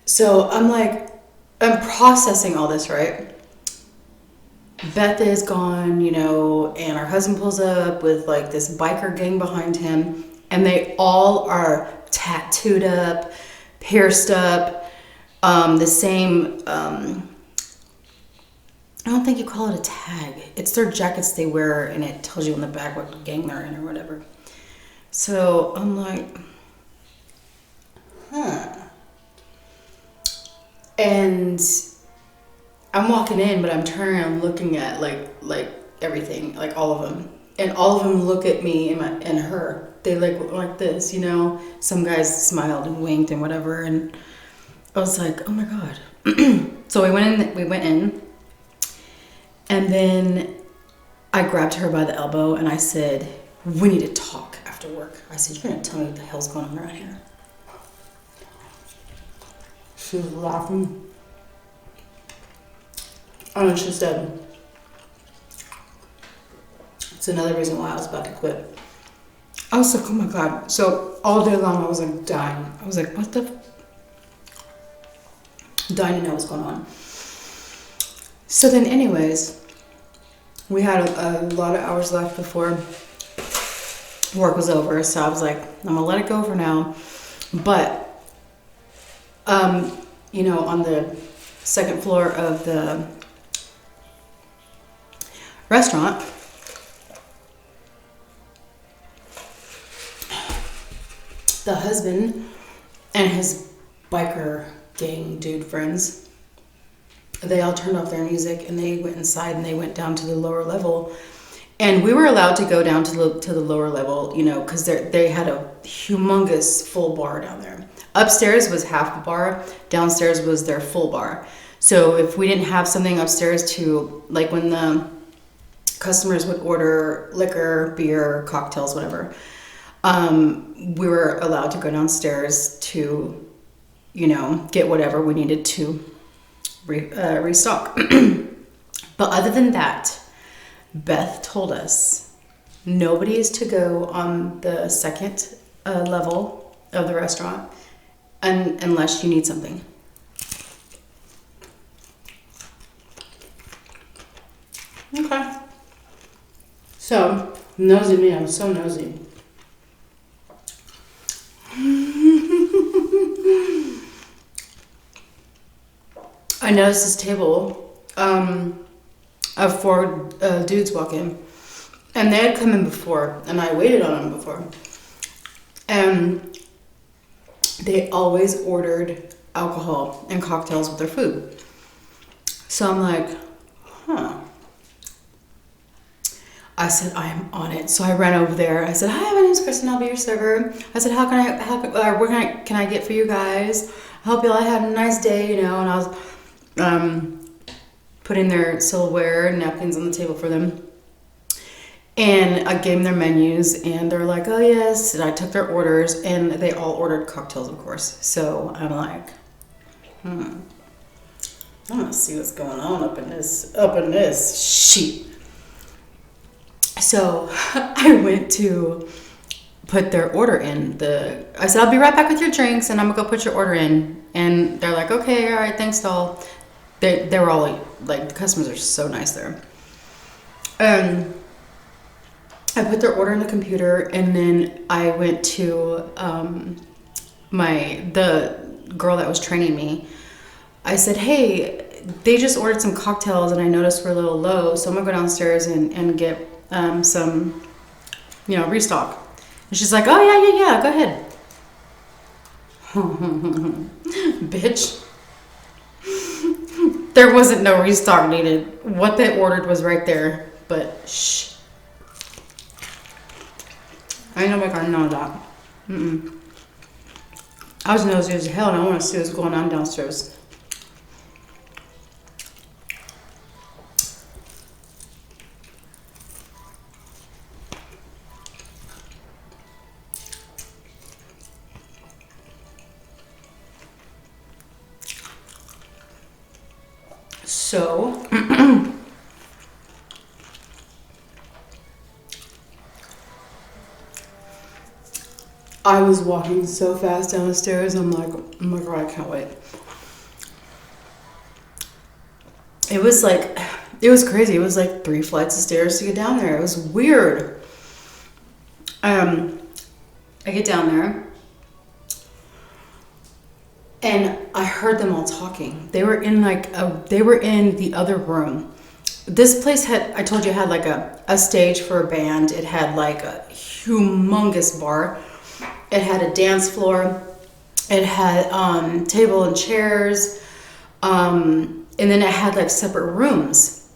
So I'm processing all this, right? Beth is gone, you know, and her husband pulls up with like this biker gang behind him, and they all are tattooed up, pierced up, the same, I don't think you call it a tag. It's their jackets they wear, and it tells you on the back what gang they're in or whatever. So I'm like, huh. And I'm walking in, but I'm turning and looking at like everything, like all of them. And all of them look at me and her. They like this, you know. Some guys smiled and winked and whatever, and I was like, oh my God. So we went in, and then I grabbed her by the elbow and I said, we need to talk after work. I said, you're gonna tell me what the hell's going on around here. She was laughing. And she said, it's another reason why I was about to quit. I was like, oh my God. So all day long I was like dying. I was like, what the? Dying to know what's going on. So then anyways, we had a lot of hours left before work was over. So I was like, I'm gonna let it go for now. But, you know, on the second floor of the restaurant, the husband and his biker gang dude friends, they all turned off their music and they went inside and they went down to the lower level. And we were allowed to go down to the lower level, you know, because they had a humongous full bar down there. Upstairs was half the bar, downstairs was their full bar. So if we didn't have something upstairs to, like when the customers would order liquor, beer, cocktails, whatever, We were allowed to go downstairs to, get whatever we needed to restock. But other than that, Beth told us nobody is to go on the second level of the restaurant unless you need something. Okay. So, nosy me, I'm so nosy. I noticed this table of 4 dudes walk in. And they had come in before, and I waited on them before. And they always ordered alcohol and cocktails with their food. So I'm like, I said, I am on it. So I ran over there. I said, hi, my name's Kristen. I'll be your server. I said, what can I get for you guys? I hope y'all had a nice day, And I was putting their silverware and napkins on the table for them. And I gave them their menus, and they're like, oh, yes. And I took their orders, and they all ordered cocktails, of course. So I'm like, I'm gonna see what's going on up in this sheet. So I went to put their order in. I said, I'll be right back with your drinks, and I'm gonna go put your order in. And they're like, okay, all right, thanks, doll. They were all like, the customers are so nice there. I put their order in the computer, and then I went to the girl that was training me. I said, hey, they just ordered some cocktails, and I noticed we're a little low, so I'm gonna go downstairs and get some, restock. And she's like, oh, yeah, go ahead. Bitch. There wasn't no restock needed. What they ordered was right there, but shh. I ain't nobody gonna know that. I was nosy as hell, and I want to see what's going on downstairs. So, I was walking so fast down the stairs. I'm like, oh my God, I can't wait. It was crazy. It was like 3 flights of stairs to get down there. It was weird. I get down there, and I heard them all talking. They were in the other room. This place I told you, had like a stage for a band. It had like a humongous bar. It had a dance floor. It had table and chairs. And then it had like separate rooms.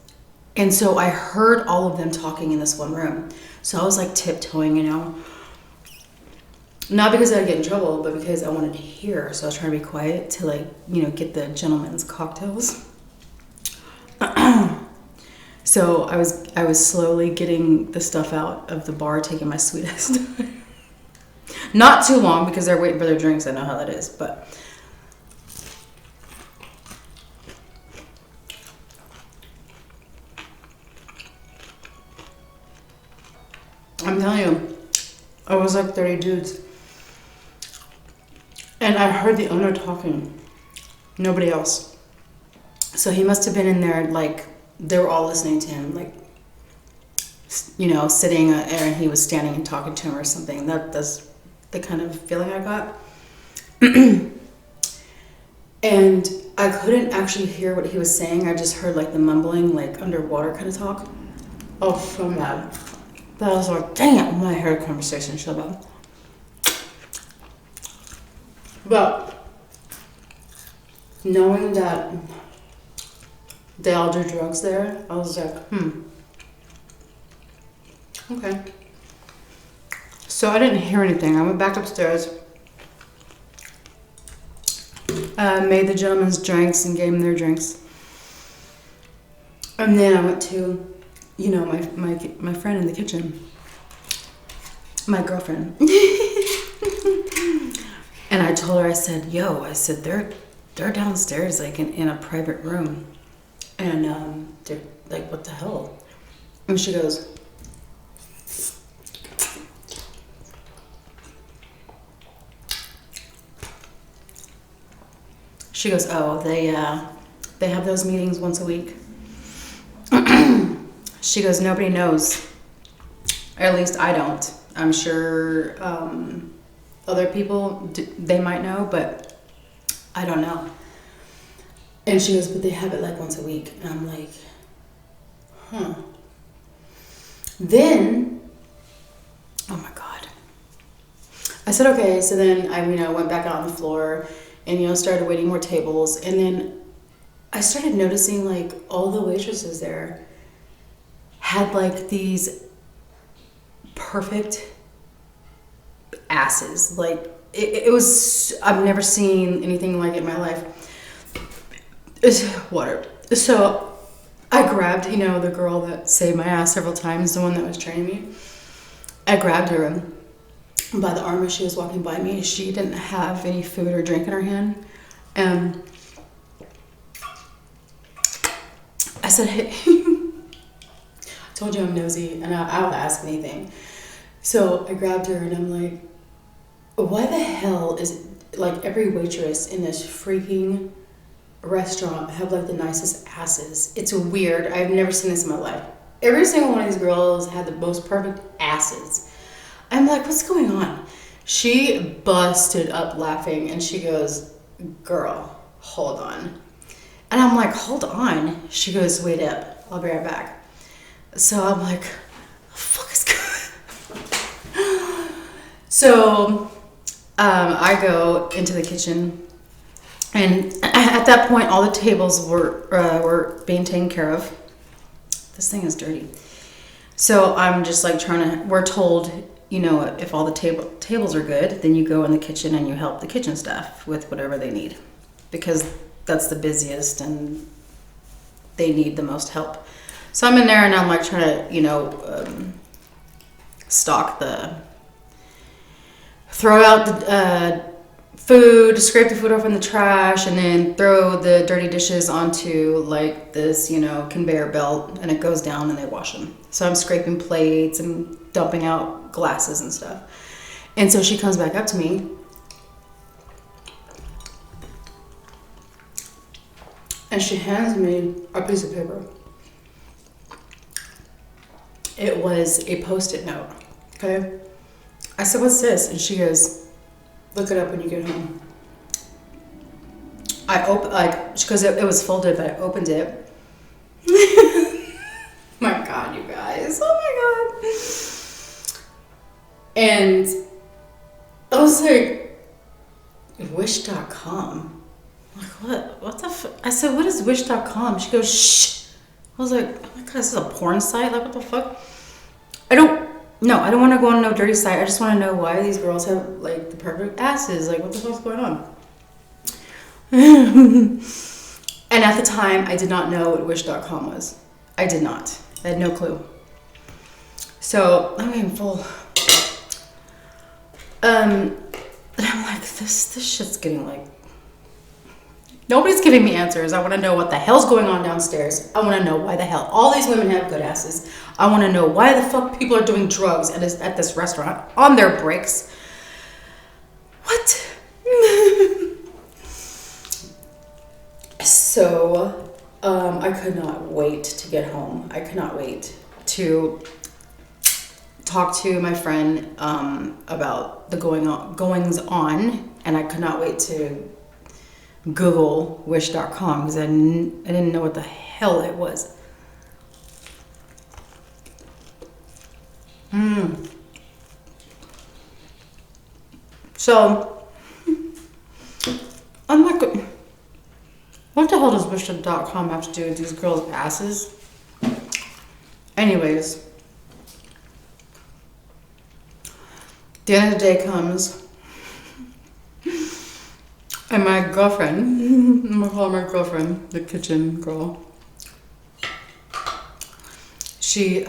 And so I heard all of them talking in this one room. So I was like tiptoeing, Not because I'd get in trouble, but because I wanted to hear. So I was trying to be quiet to get the gentleman's cocktails. So I was slowly getting the stuff out of the bar, taking my sweetest. Not too long, because they're waiting for their drinks. I know how that is, but I'm telling you, I was like 30 dudes. And I heard the owner talking. Nobody else. So he must have been in there, like, they were all listening to him, like, sitting and he was standing and talking to him or something. That's the kind of feeling I got. And I couldn't actually hear what he was saying. I just heard like the mumbling, like underwater kind of talk. Oh, so mad. But I was like, damn, I heard a conversation. Shut up. But knowing that they all do drugs there, I was like, okay. So I didn't hear anything. I went back upstairs, made the gentlemen's drinks and gave them their drinks. And then I went to, my friend in the kitchen. My girlfriend. And I told her, I said, yo, I said, they're downstairs, like in a private room. And they're like, what the hell? And she goes, oh, they have those meetings once a week. She goes, nobody knows. Or at least I don't. I'm sure other people, they might know, but I don't know. And she goes, but they have it like once a week. And I'm like, huh. Then, oh my God. I said, okay. So then I, went back out on the floor and, started waiting more tables. And then I started noticing like all the waitresses there had like these perfect asses. Like it was, I've never seen anything like it in my life. It's water. So I grabbed, the girl that saved my ass several times, the one that was training me. I grabbed her by the arm as she was walking by me. She didn't have any food or drink in her hand. And I said, hey, I told you I'm nosy and I'll ask anything. So I grabbed her and I'm like, why the hell is like every waitress in this freaking restaurant have like the nicest asses? It's weird. I've never seen this in my life. Every single one of these girls had the most perfect asses. I'm like, what's going on? She busted up laughing and she goes, girl, hold on. And I'm like, hold on. She goes, wait up. I'll be right back. So I'm like, the fuck is going on? So I go into the kitchen, and at that point, all the tables were being taken care of. This thing is dirty. So I'm just like we're told, if all the tables are good, then you go in the kitchen and you help the kitchen staff with whatever they need, because that's the busiest and they need the most help. So I'm in there and I'm like trying to, throw out the food, scrape the food off in the trash, and then throw the dirty dishes onto like this, conveyor belt, and it goes down and they wash them. So I'm scraping plates and dumping out glasses and stuff. And so she comes back up to me and she hands me a piece of paper. It was a Post-it note, okay? I said, what's this? And she goes, look it up when you get home. I opened, because it was folded, but I opened it. My God, you guys. Oh my God. And I was like, Wish.com. Like, what the I said, what is Wish.com? She goes, shh. I was like, oh my God, this is a porn site? Like, what the fuck? I don't want to go on no dirty site. I just want to know why these girls have, like, the perfect asses. Like, what the fuck's going on? And at the time, I did not know what Wish.com was. I did not. I had no clue. So, I'm in full. And I'm like, this shit's getting, like, nobody's giving me answers. I want to know what the hell's going on downstairs. I want to know why the hell all these women have good asses. I want to know why the fuck people are doing drugs at this restaurant on their breaks. What? So, I could not wait to get home. I could not wait to talk to my friend about the goings on, and I could not wait to Google Wish.com because I didn't know what the hell it was. So I'm like, what the hell does Wish.com have to do with these girls' asses? Anyways, the end of the day comes. And my girlfriend, I'm gonna call her my girlfriend, the kitchen girl. She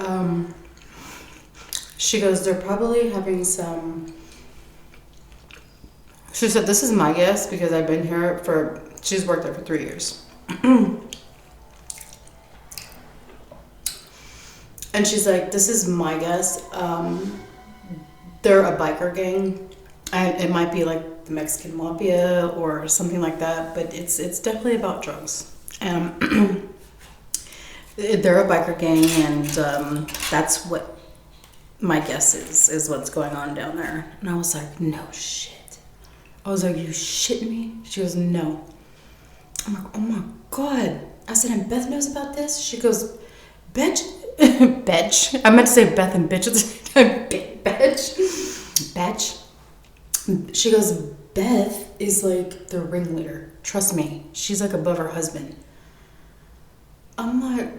She goes, they're probably having some. She said, this is my guess because I've been here she's worked there for 3 years. And she's like, this is my guess. They're a biker gang. And it might be like the Mexican mafia or something like that, but it's definitely about drugs. They're a biker gang, and that's what my guess is what's going on down there. And I was like, no shit. I was like, you shitting me? She goes, no. I'm like, oh my God. I said, and Beth knows about this? She goes, bitch. Bitch. I meant to say Beth and bitch at the same time. Bitch. Bitch. She goes, Beth is like the ringleader. Trust me. She's like above her husband. I'm like,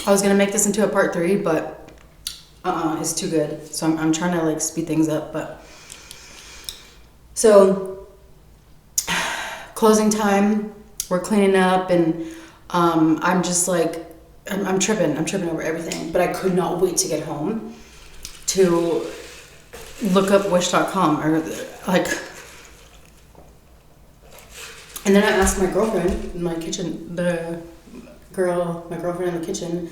I was gonna make this into a part 3, but it's too good. So I'm trying to like speed things up. But so closing time, we're cleaning up, and I'm just like, I'm tripping over everything. But I could not wait to get home to look up Wish.com or like. And then I asked my girlfriend in my kitchen, my girlfriend in the kitchen,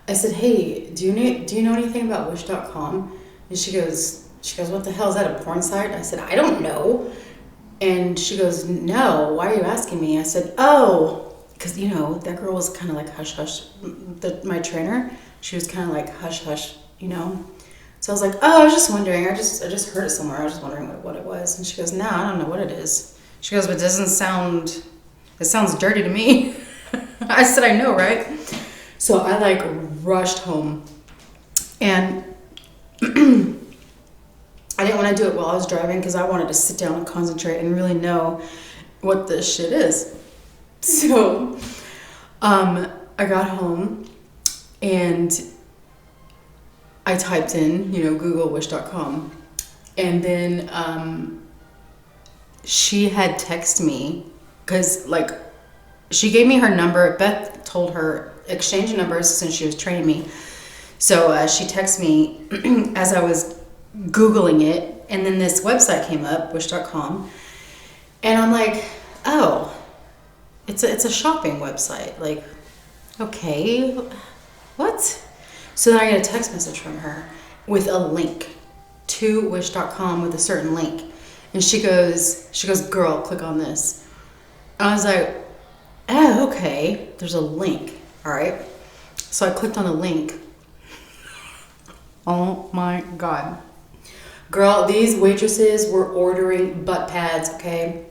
I said, hey, do you know anything about Wish.com? And she goes, what the hell, is that a porn site? I said, I don't know. And she goes, no, why are you asking me? I said, oh, because, you know, that girl was kind of like hush hush. My trainer, she was kind of like hush hush, you know. So I was like, oh, I was just wondering. I just heard it somewhere. I was just wondering what it was. And she goes, no, I don't know what it is. She goes, but it sounds dirty to me. I said, I know, right? So I like rushed home, and I didn't want to do it while I was driving because I wanted to sit down and concentrate and really know what this shit is. So I got home and I typed in, you know, Google Wish.com, and then she had texted me because like she gave me her number. Beth told her exchange numbers since she was training me. So she texted me as I was Googling it, and then this website came up, Wish.com, and I'm like, oh, it's a shopping website. Like, okay, what? So then I get a text message from her with a link to Wish.com with a certain link. And she goes, girl, click on this. And I was like, oh, okay, there's a link, all right. So I clicked on the link. Oh my God. Girl, these waitresses were ordering butt pads, okay?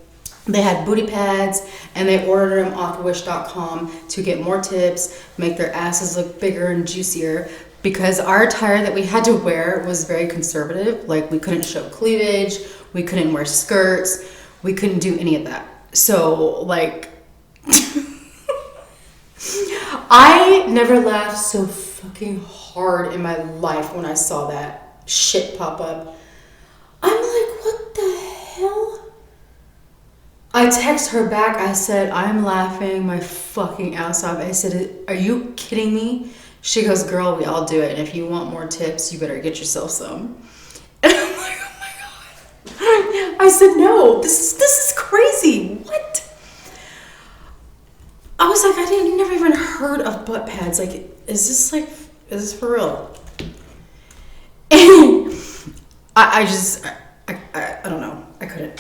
They had booty pads, and they ordered them off Wish.com to get more tips, make their asses look bigger and juicier, because our attire that we had to wear was very conservative. Like, we couldn't show cleavage, we couldn't wear skirts, we couldn't do any of that. So, like, I never laughed so fucking hard in my life when I saw that shit pop up. I'm like, what the hell? I text her back. I said, I'm laughing my fucking ass off. I said, are you kidding me? She goes, girl, we all do it. And if you want more tips, you better get yourself some. And I'm like, oh my God. I said, no, this is crazy. What? I was like, never even heard of butt pads. Like, is this for real? And I don't know. I couldn't.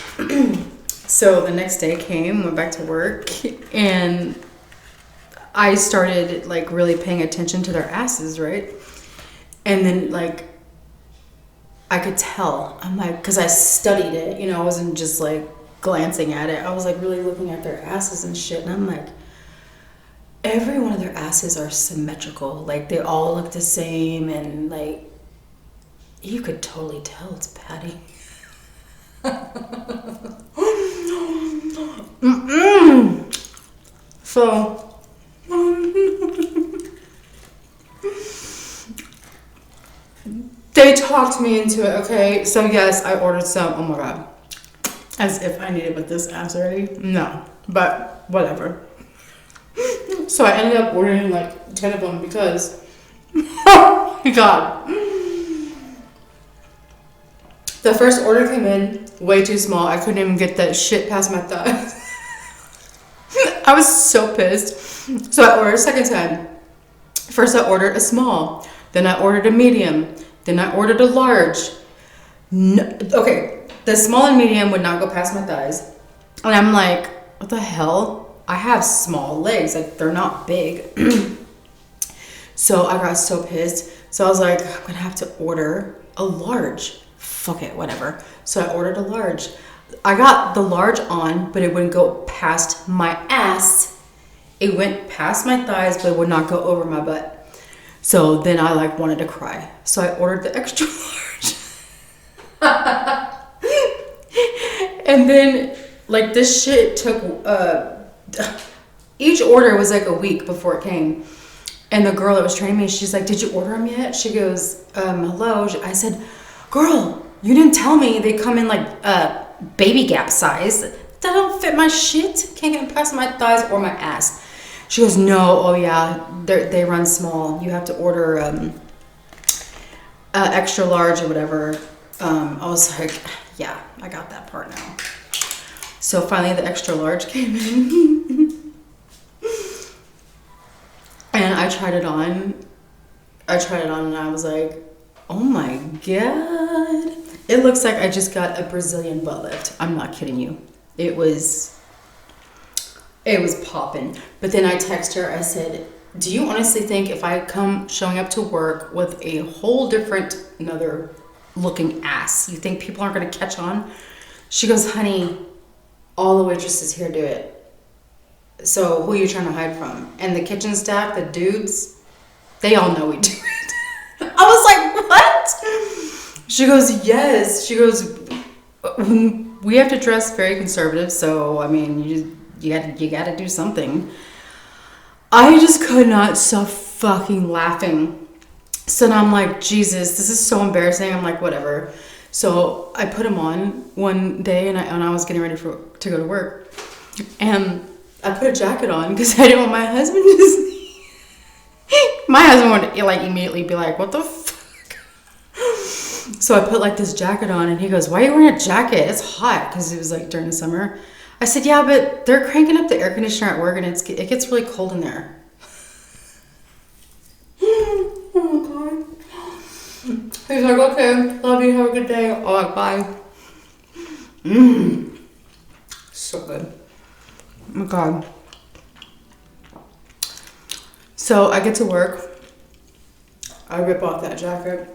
So the next day came, went back to work, and I started like really paying attention to their asses, right? And then like I could tell. I'm like, because I studied it, you know, I wasn't just like glancing at it. I was like really looking at their asses and shit, and I'm like, every one of their asses are symmetrical. Like, they all look the same, and like you could totally tell it's Patty. So they talked me into it, okay? So yes, I ordered some. Oh my God. As if I needed with this ass already. No. but whatever. So I ended up ordering like 10 of them because, oh my god. The first order came in way too small. I couldn't even get that shit past my thighs. I was so pissed. So I ordered a second time. First I ordered a small, then I ordered a medium, then I ordered a large. No, okay, the small and medium would not go past my thighs. And I'm like, what the hell? I have small legs, like they're not big. So I got so pissed. So I was like, I'm gonna have to order a large. Fuck it, whatever. So I ordered a large. I got the large on, but it wouldn't go past my ass. It went past my thighs, but it would not go over my butt. So then I like wanted to cry. So I ordered the extra large. And then like this shit took, each order was like a week before it came. And the girl that was training me, she's like, did you order them yet? She goes, hello. I said, girl, you didn't tell me they come in like baby gap size. That don't fit my shit. Can't get past my thighs or my ass. She goes, no, oh yeah, they run small. You have to order extra large or whatever. I was like, yeah, I got that part now. So finally the extra large came in. And I tried it on. And I was like, oh my god. It looks like I just got a Brazilian butt lift. I'm not kidding you. It was popping. But then I text her, I said, do you honestly think if I come showing up to work with a whole different, another looking ass, you think people aren't going to catch on? She goes, honey, all the waitresses here do it. So who are you trying to hide from? And the kitchen staff, the dudes, they all know we do it. I was like, what? She goes, yes. She goes, we have to dress very conservative. So, I mean, you got to do something. I just could not stop fucking laughing. So now I'm like, Jesus, this is so embarrassing. I'm like, whatever. So I put them on one day and I was getting ready to go to work. And I put a jacket on because I didn't want my husband to see. My husband would like immediately be like, what the fuck? So I put like this jacket on and he goes, why are you wearing a jacket? It's hot, because it was like during the summer. I said, yeah, but they're cranking up the air conditioner at work and it gets really cold in there. Oh my god. He's like, okay, love you, have a good day. Oh, like, bye. So good. Oh my god. So I get to work. I rip off that jacket.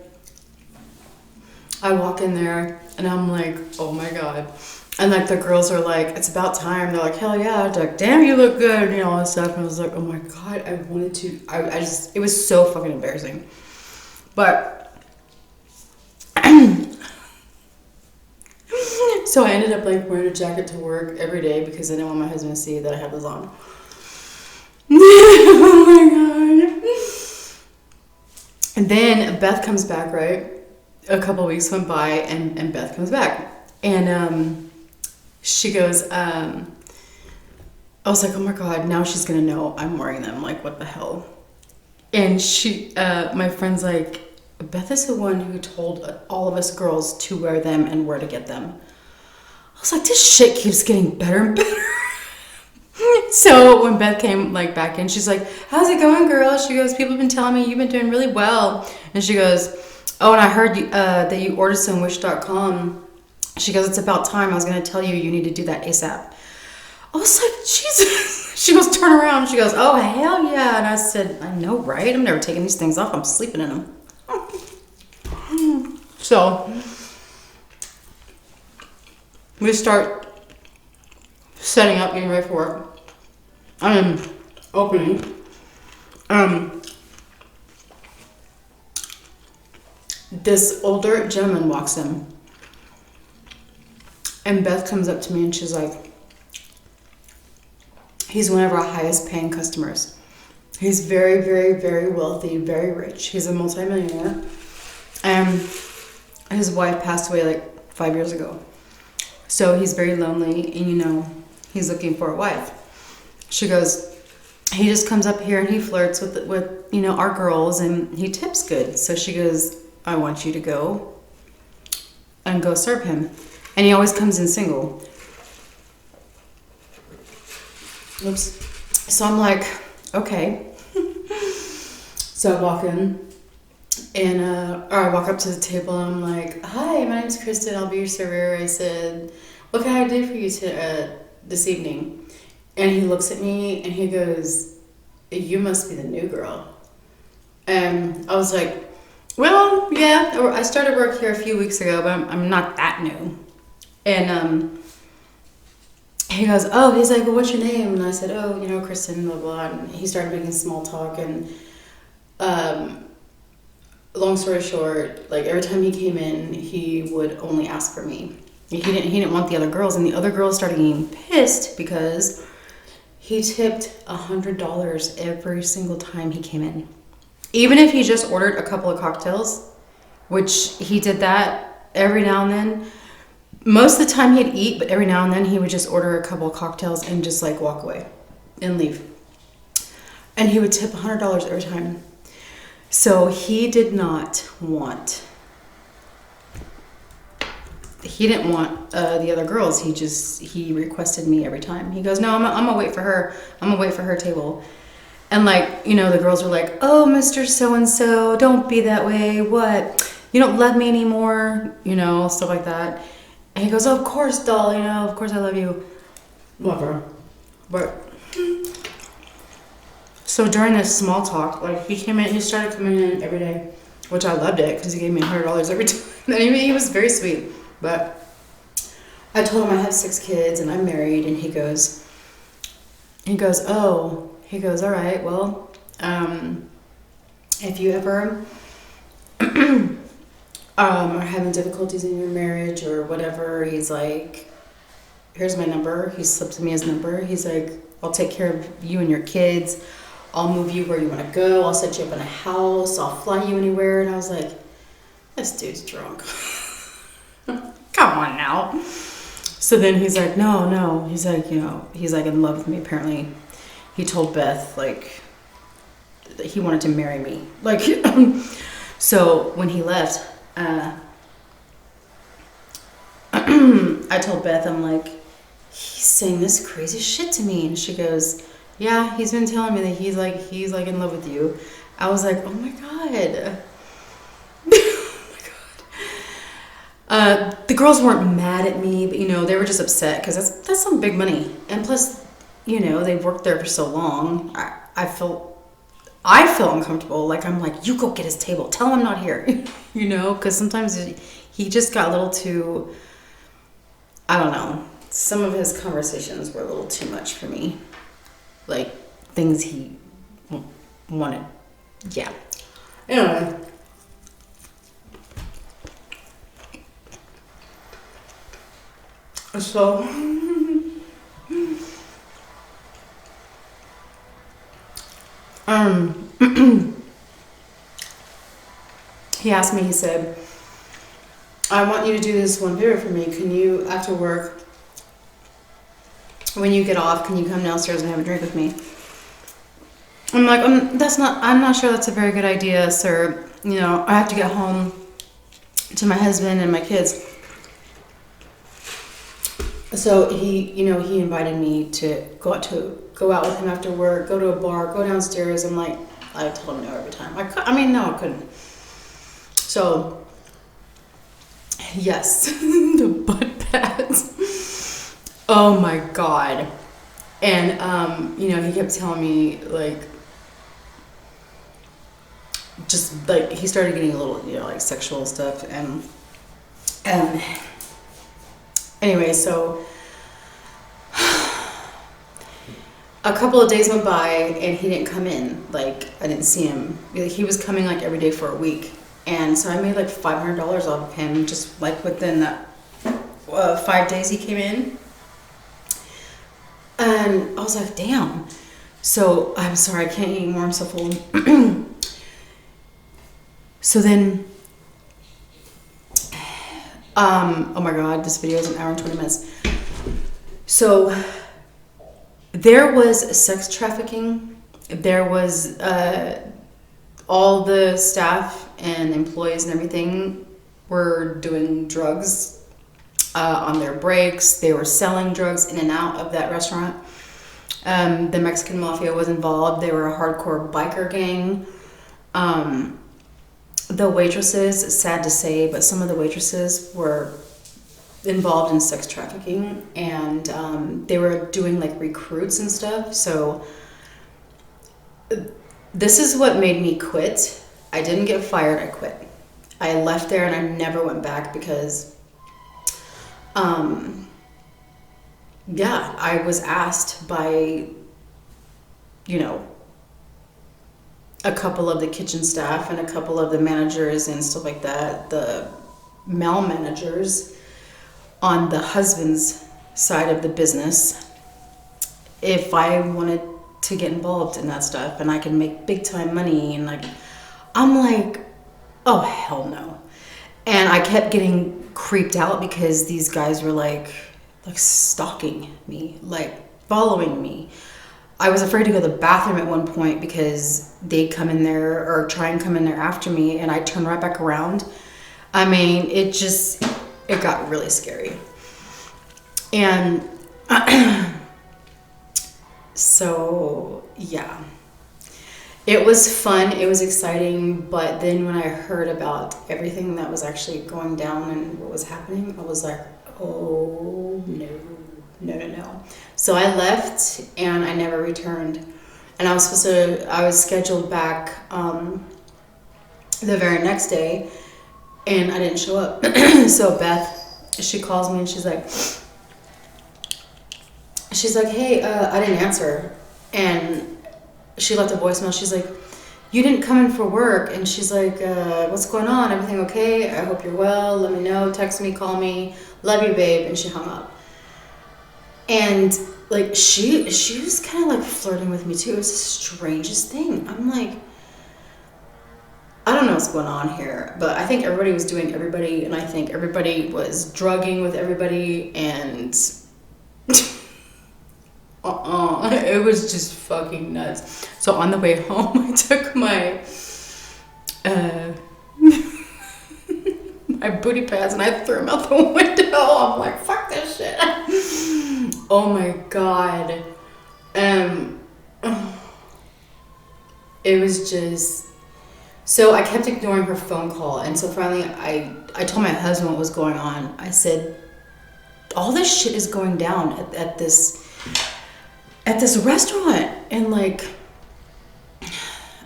I walk in there and I'm like, oh my god. And like the girls are like, it's about time. They're like, hell yeah. They're like, damn, you look good, you know, all this stuff. And I was like, oh my god, I wanted to. I just, it was so fucking embarrassing. But so I ended up like wearing a jacket to work every day because I didn't want my husband to see that I had this on. Oh my god. And then Beth comes back, right? A couple of weeks went by and Beth comes back. And she goes, I was like, oh my god, now she's gonna know I'm wearing them. Like, what the hell? And she, my friend's like, Beth is the one who told all of us girls to wear them and where to get them. I was like, this shit keeps getting better and better. So when Beth came like back in, she's like, how's it going, girl? She goes, people have been telling me you've been doing really well. And she goes, oh, and I heard you, that you ordered some Wish.com. She goes, it's about time. I was going to tell you, you need to do that ASAP. I was like, Jesus. She goes, turn around. She goes, oh, hell yeah. And I said, I know, right? I'm never taking these things off. I'm sleeping in them. So we start setting up, getting ready for work. I am opening. This older gentleman walks in. And Beth comes up to me and she's like, he's one of our highest paying customers. He's very, very, very wealthy, very rich. He's a multimillionaire. And his wife passed away like 5 years ago. So he's very lonely and, you know, he's looking for a wife. She goes, he just comes up here and he flirts with you know, our girls, and he tips good. So she goes, I want you to go and go serve him. And he always comes in single. Oops. So I'm like, okay. So I walk in, and or I walk up to the table, and I'm like, hi, my name's Kristen, I'll be your server. I said, what can I do for you this evening? And he looks at me and he goes, you must be the new girl. And I was like, well, yeah, I started work here a few weeks ago, but I'm not that new. And he goes, oh, he's like, well, what's your name? And I said, oh, you know, Kristen, blah, blah. And he started making small talk. And long story short, like every time he came in, he would only ask for me. He didn't want the other girls. And the other girls started getting pissed because he tipped $100 every single time he came in. Even if he just ordered a couple of cocktails, which he did that every now and then. Most of the time he'd eat, but every now and then he would just order a couple of cocktails and just like walk away and leave. And he would tip $100 every time. So he did not want, he didn't want the other girls. He requested me every time. He goes, no, I'm gonna wait for her. I'm gonna wait for her table. And like, you know, the girls were like, oh, Mr. So-and-so, don't be that way. What? You don't love me anymore? You know, stuff like that. And he goes, oh, of course, doll, you know, of course I love you. Whatever. But, so during this small talk, like he started coming in every day, which I loved it because he gave me $100 every time. And he was very sweet. But I told him I have 6 kids and I'm married, and he goes, oh, all right, well, if you ever are having difficulties in your marriage or whatever, he's like, here's my number. He slipped me his number. He's like, I'll take care of you and your kids. I'll move you where you want to go. I'll set you up in a house. I'll fly you anywhere. And I was like, this dude's drunk. Come on now. So then he's like, no. He's like, you know, he's like in love with me. Apparently he told Beth like that he wanted to marry me. Like, so when he left, I told Beth, I'm like, he's saying this crazy shit to me. And she goes, yeah, he's been telling me that he's like in love with you. I was like, oh my God. The girls weren't mad at me, but you know, they were just upset because that's some big money. And plus, you know, they've worked there for so long. I felt uncomfortable. Like, I'm like, you go get his table. Tell him I'm not here. You know, because sometimes he just got a little too, I don't know. Some of his conversations were a little too much for me. Like, things he wanted. Yeah. Anyway. So, he asked me, he said, I want you to do this one favor for me. Can you, after work, when you get off, can you come downstairs and have a drink with me? I'm like, I'm not sure that's a very good idea, sir. You know, I have to get home to my husband and my kids. So he invited me to go out with him after work, go to a bar, go downstairs. I'm like, I told him no every time. I couldn't. So, yes, the butt pads. Oh my God. And, he kept telling me, like, just, like, he started getting a little, like, sexual stuff. And anyway, so a couple of days went by and he didn't come in. Like, I didn't see him. He was coming, like, every day for a week. And so I made, like, $500 off of him just, like, within that 5 days he came in. And I was like, damn. So, I'm sorry, I can't eat anymore. I'm so full. So then, oh my God, this video is an hour and 20 minutes. So There was sex trafficking. There was all the staff and employees and everything were doing drugs on their breaks. They were selling drugs in and out of that restaurant. The Mexican mafia was involved. They were a hardcore biker gang. The waitresses, sad to say, but some of the waitresses were involved in sex trafficking, and they were doing like recruits and stuff. So this is what made me quit. I didn't get fired, I quit. I left there and I never went back because yeah, I was asked by, you know, a couple of the kitchen staff and a couple of the managers and stuff like that, the male managers on the husband's side of the business, if I wanted to get involved in that stuff and I could make big time money. And like, I'm like, oh hell no. And I kept getting creeped out because these guys were like stalking me, like following me. I was afraid to go to the bathroom at one point because they'd come in there or try and come in there after me, and I'd turn right back around. I mean, it got really scary. And so, yeah. It was fun, it was exciting, but then when I heard about everything that was actually going down and what was happening, I was like, oh no. So I left and I never returned. And I was scheduled back the very next day, and I didn't show up. So Beth, she calls me and she's like, hey, I didn't answer. And she left a voicemail. She's like, you didn't come in for work. And she's like, what's going on? Everything okay? I hope you're well. Let me know. Text me, call me. Love you, babe. And she hung up. And like she was kind of like flirting with me too. It was the strangest thing. I'm like, I don't know what's going on here, but I think everybody was doing everybody, and I think everybody was drugging with everybody, and it was just fucking nuts. So on the way home, I took my my booty pads and I threw them out the window. I'm like, fuck this shit. Oh my god. It was just, so I kept ignoring her phone call, and so finally I told my husband what was going on. I said, all this shit is going down at this restaurant, and like,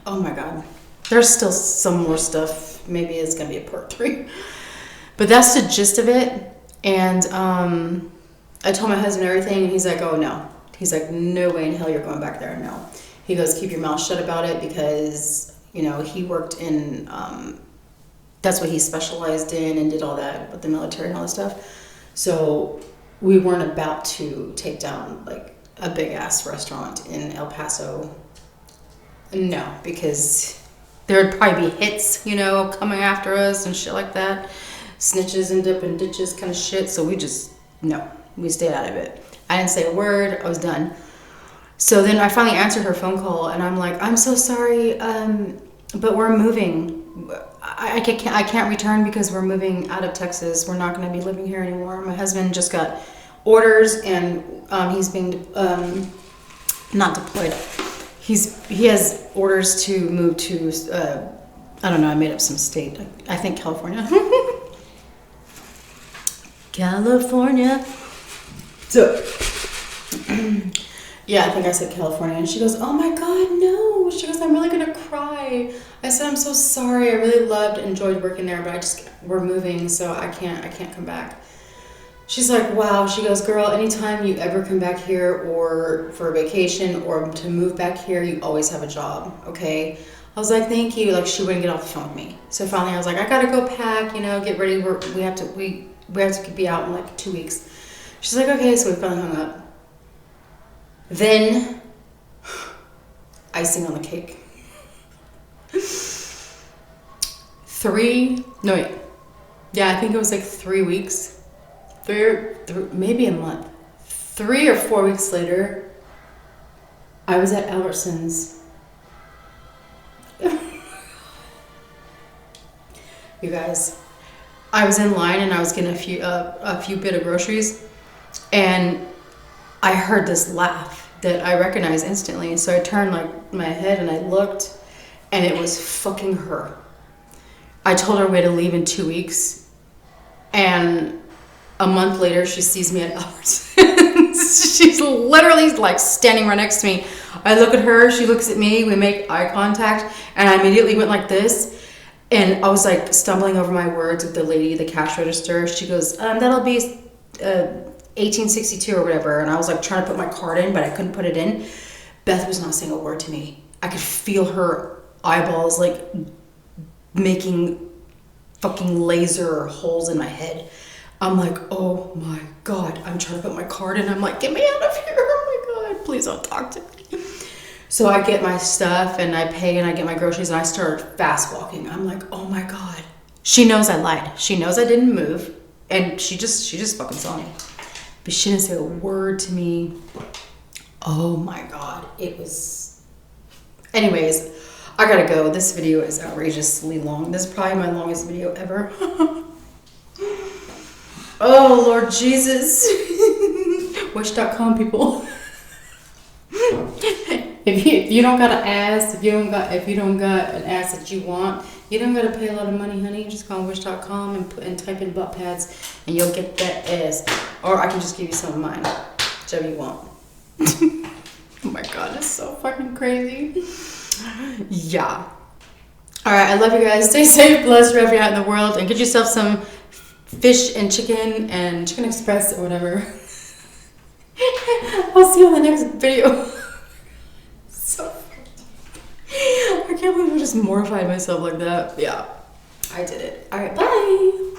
oh my god, there's still some more stuff. Maybe it's gonna be a part 3, but that's the gist of it. And I told my husband everything, and he's like, oh no. He's like, no way in hell you're going back there. No. He goes, keep your mouth shut about it, because, you know, he worked in, that's what he specialized in and did all that with the military and all that stuff. So we weren't about to take down like a big ass restaurant in El Paso. No, because there would probably be hits, you know, coming after us and shit like that. Snitches end up in ditches kind of shit. So we stayed out of it. I didn't say a word. I was done. So then I finally answered her phone call, and I'm like, I'm so sorry, but we're moving. I can't return because we're moving out of Texas. We're not going to be living here anymore. My husband just got orders, and he's being not deployed. He has orders to move to I don't know. I made up some state. I think California. California. So, yeah, I think I said California. And she goes, oh my God, no. She goes, I'm really going to cry. I said, I'm so sorry. I really enjoyed working there, but we're moving, so I can't come back. She's like, wow. She goes, girl, anytime you ever come back here or for a vacation or to move back here, you always have a job, okay? I was like, thank you. Like, she wouldn't get off the phone with me. So finally I was like, I got to go pack, get ready. We have to be out in like 2 weeks. She's like, okay, so we finally hung up. Then, icing on the cake. I think it was like 3 weeks. Maybe a month. 3 or 4 weeks later, I was at Albertsons. You guys, I was in line and I was getting a few bit of groceries, and I heard this laugh that I recognized instantly. So I turned like my head and I looked, and it was fucking her. I told her we had to leave in 2 weeks, and a month later she sees me at Albertsons. She's literally like standing right next to me. I look at her, she looks at me, we make eye contact, and I immediately went like this. And I was like stumbling over my words with the lady, the cash register. She goes, that'll be 1862 or whatever. And I was like trying to put my card in, but I couldn't put it in. Beth was not saying a word to me. I could feel her eyeballs like making fucking laser holes in my head. I'm like, oh my God. I'm trying to put my card in. I'm like, get me out of here. Oh my God, please don't talk to me. So I get my stuff and I pay and I get my groceries and I start fast walking. I'm like, oh my God. She knows I lied. She knows I didn't move, and she just fucking saw me. But she didn't say a word to me. Oh my God. It was... Anyways, I gotta go. This video is outrageously long. This is probably my longest video ever. Oh, Lord Jesus. Wish.com, people. If you don't got an ass, if you don't got an ass that you want, you don't gotta pay a lot of money, honey. Just go on Wish.com and type in butt pads, and you'll get that ass. Or I can just give you some of mine, whichever you want. Oh my God, it's so fucking crazy. Yeah. All right, I love you guys. Stay safe, blessed wherever you're at in the world, and get yourself some fish and chicken express or whatever. I'll see you on the next video. I can't believe I just mortified myself like that. Yeah, I did it. All right, bye.